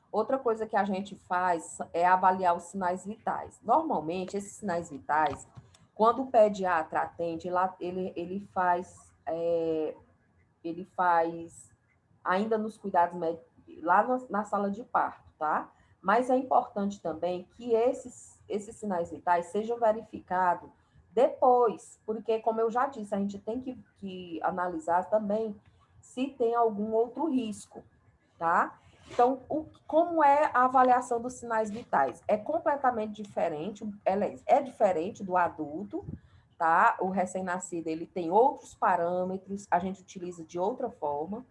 [SPEAKER 1] Outra coisa que a gente faz é avaliar os sinais vitais. Normalmente, esses sinais vitais, quando o pediatra atende, ele faz ainda nos cuidados médicos, lá na sala de parto, tá? Mas é importante também que esses sinais vitais sejam verificados depois, porque, como eu já disse, a gente tem que analisar também se tem algum outro risco, tá? Então, como é a avaliação dos sinais vitais? É completamente diferente, é diferente do adulto, tá? O recém-nascido, ele tem outros parâmetros, a gente utiliza de outra forma.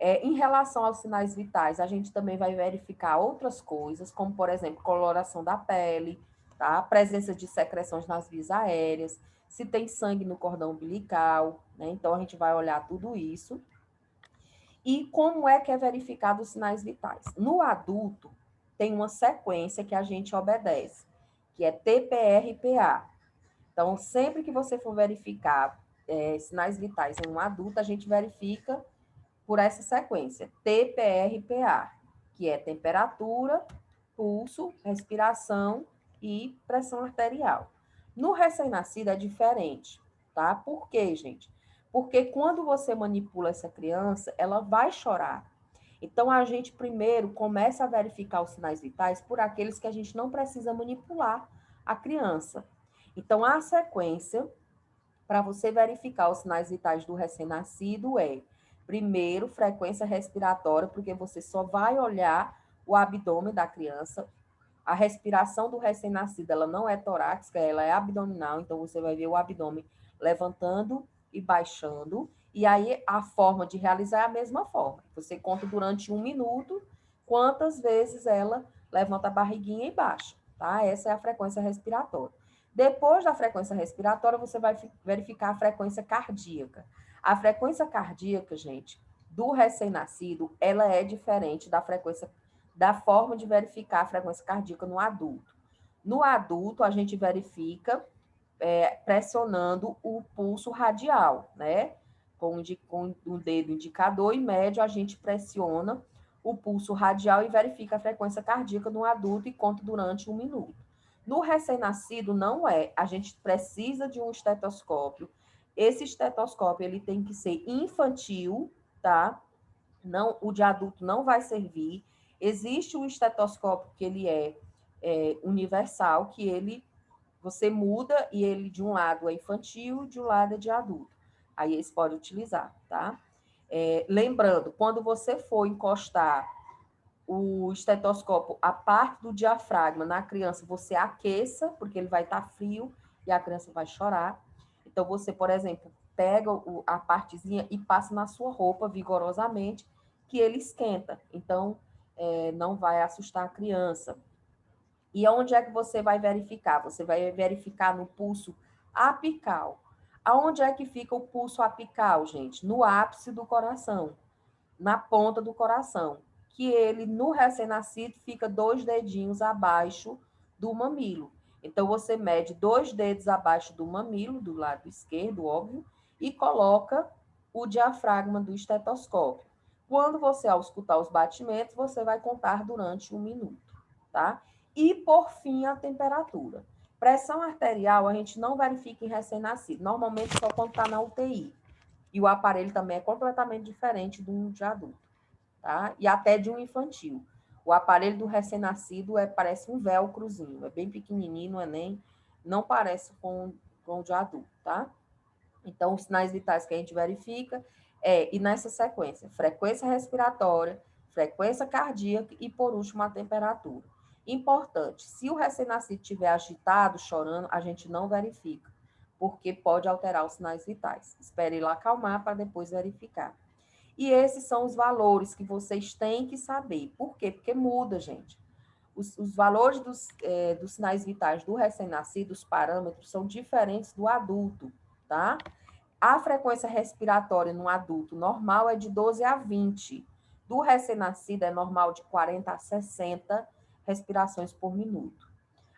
[SPEAKER 1] Em relação aos sinais vitais, a gente também vai verificar outras coisas, como, por exemplo, coloração da pele, tá? Presença de secreções nas vias aéreas, se tem sangue no cordão umbilical, né? Então, a gente vai olhar tudo isso. E como é que é verificado os sinais vitais? No adulto, tem uma sequência que a gente obedece, que é TPR-PA. Então, sempre que você for verificar sinais vitais em um adulto, a gente verifica por essa sequência, TPR-PA, que é temperatura, pulso, respiração e pressão arterial. No recém-nascido é diferente, tá? Por quê, gente? Porque quando você manipula essa criança, ela vai chorar. Então, a gente primeiro começa a verificar os sinais vitais por aqueles que a gente não precisa manipular a criança. Então, a sequência para você verificar os sinais vitais do recém-nascido primeiro, frequência respiratória, porque você só vai olhar o abdômen da criança. A respiração do recém-nascido, ela não é torácica, ela é abdominal, então você vai ver o abdômen levantando e baixando. E aí a forma de realizar é a mesma forma. Você conta durante 1 minuto quantas vezes ela levanta a barriguinha e baixa, tá? Essa é a frequência respiratória. Depois da frequência respiratória, você vai verificar a frequência cardíaca. A frequência cardíaca, gente, do recém-nascido, ela é diferente da forma de verificar a frequência cardíaca no adulto. No adulto, a gente verifica pressionando o pulso radial, né? Com o dedo indicador e médio, a gente pressiona o pulso radial e verifica a frequência cardíaca no adulto e conta durante 1 minuto. No recém-nascido, não é. A gente precisa de um estetoscópio. Esse estetoscópio, ele tem que ser infantil, tá? Não, o de adulto não vai servir. Existe um estetoscópio que ele é universal, que você muda e ele de um lado é infantil e de um lado é de adulto. Aí eles podem utilizar, tá? Lembrando, quando você for encostar o estetoscópio, a parte do diafragma na criança, você aqueça, porque ele vai estar frio e a criança vai chorar. Então, você, por exemplo, pega a partezinha e passa na sua roupa vigorosamente, que ele esquenta. Então, não vai assustar a criança. E onde é que você vai verificar? Você vai verificar no pulso apical. Aonde é que fica o pulso apical, gente? No ápice do coração, na ponta do coração, que ele, no recém-nascido, fica 2 dedinhos abaixo do mamilo. Então, você mede 2 dedos abaixo do mamilo, do lado esquerdo, óbvio, e coloca o diafragma do estetoscópio. Quando você, ao escutar os batimentos, você vai contar durante 1 minuto, tá? E, por fim, a temperatura. Pressão arterial a gente não verifica em recém-nascido, normalmente só quando está na UTI. E o aparelho também é completamente diferente do de adulto, tá? E até de um infantil. O aparelho do recém-nascido parece um velcrozinho, é bem pequenininho, não parece com o de adulto, tá? Então, os sinais vitais que a gente verifica e nessa sequência, frequência respiratória, frequência cardíaca e, por último, a temperatura. Importante, se o recém-nascido estiver agitado, chorando, a gente não verifica, porque pode alterar os sinais vitais. Espere ele acalmar para depois verificar. E esses são os valores que vocês têm que saber. Por quê? Porque muda, gente. Os valores dos sinais vitais do recém-nascido, os parâmetros, são diferentes do adulto, tá? A frequência respiratória no adulto normal é de 12 a 20. Do recém-nascido é normal de 40 a 60 respirações por minuto.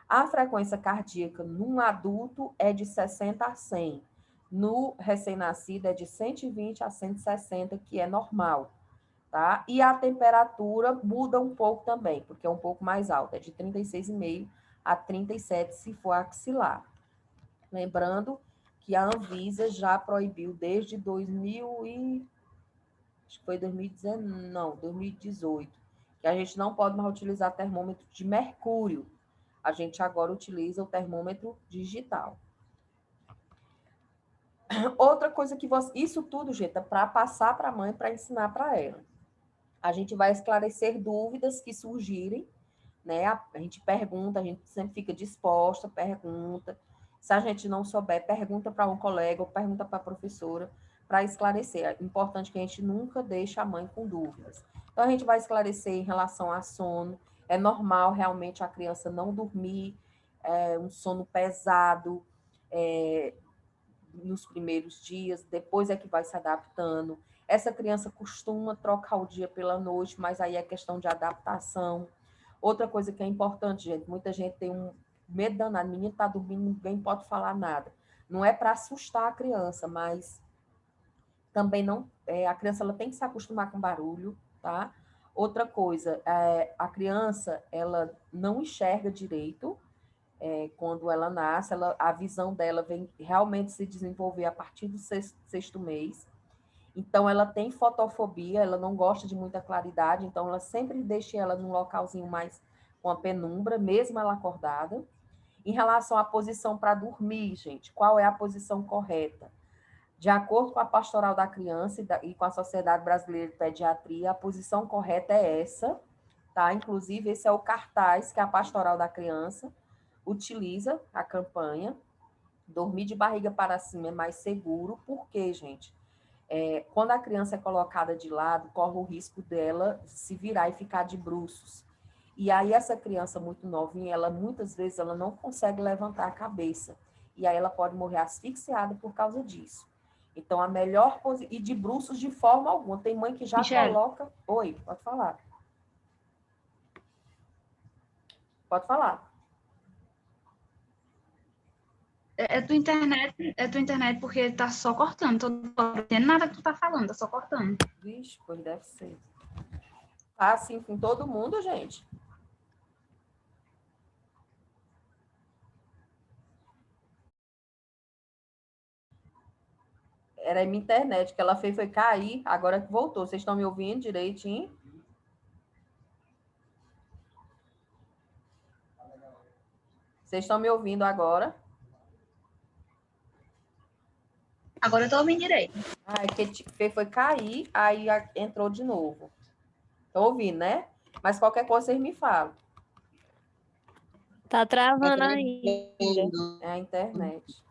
[SPEAKER 1] A frequência cardíaca num adulto é de 60 a 100. No recém-nascido é de 120 a 160, que é normal, tá? E a temperatura muda um pouco também, porque é um pouco mais alta, é de 36,5 a 37 se for axilar. Lembrando que a Anvisa já proibiu desde 2018, que a gente não pode mais utilizar termômetro de mercúrio. A gente agora utiliza o termômetro digital. Outra coisa que isso tudo, gente, é para passar para a mãe, para ensinar para ela. A gente vai esclarecer dúvidas que surgirem, né? A gente pergunta, a gente sempre fica disposta, pergunta. Se a gente não souber, pergunta para um colega ou pergunta para a professora para esclarecer. É importante que a gente nunca deixe a mãe com dúvidas. Então, a gente vai esclarecer em relação a sono. É normal realmente a criança não dormir, um sono pesado nos primeiros dias, depois é que vai se adaptando. Essa criança costuma trocar o dia pela noite, mas aí é questão de adaptação. Outra coisa que é importante, gente, muita gente tem um medo danado, o menino está dormindo, ninguém pode falar nada. Não é para assustar a criança, mas também não, a criança ela tem que se acostumar com barulho, tá? Outra coisa, a criança ela não enxerga direito quando ela nasce, a visão dela vem realmente se desenvolver a partir do sexto mês. Então, ela tem fotofobia, ela não gosta de muita claridade, então ela sempre deixa ela num localzinho mais com a penumbra, mesmo ela acordada. Em relação à posição para dormir, gente, qual é a posição correta? De acordo com a Pastoral da Criança e com a Sociedade Brasileira de Pediatria, a posição correta é essa, tá? Inclusive, esse é o cartaz que a Pastoral da Criança utiliza, a campanha. Dormir de barriga para cima é mais seguro, porque, gente, quando a criança é colocada de lado, corre o risco dela se virar e ficar de bruços. E aí essa criança muito novinha, muitas vezes ela não consegue levantar a cabeça. E aí ela pode morrer asfixiada por causa disso. Então, a melhor posição... E de bruços de forma alguma. Tem mãe que já
[SPEAKER 3] Michele.
[SPEAKER 1] coloca... Oi, pode falar. Pode falar.
[SPEAKER 3] É tua internet porque tá só cortando. Não tem nada que tu tá falando, tá só cortando.
[SPEAKER 1] Vixe, pois deve ser. Tá assim com todo mundo, gente. Era a minha internet, que ela fez foi cair, agora que voltou. Vocês estão me ouvindo direitinho? Vocês estão me ouvindo agora?
[SPEAKER 3] Agora eu tô ouvindo direito.
[SPEAKER 1] Ah, é que foi cair, aí entrou de novo. Estão ouvindo, né? Mas qualquer coisa vocês me falam.
[SPEAKER 4] Tá travando ainda.
[SPEAKER 1] É a internet.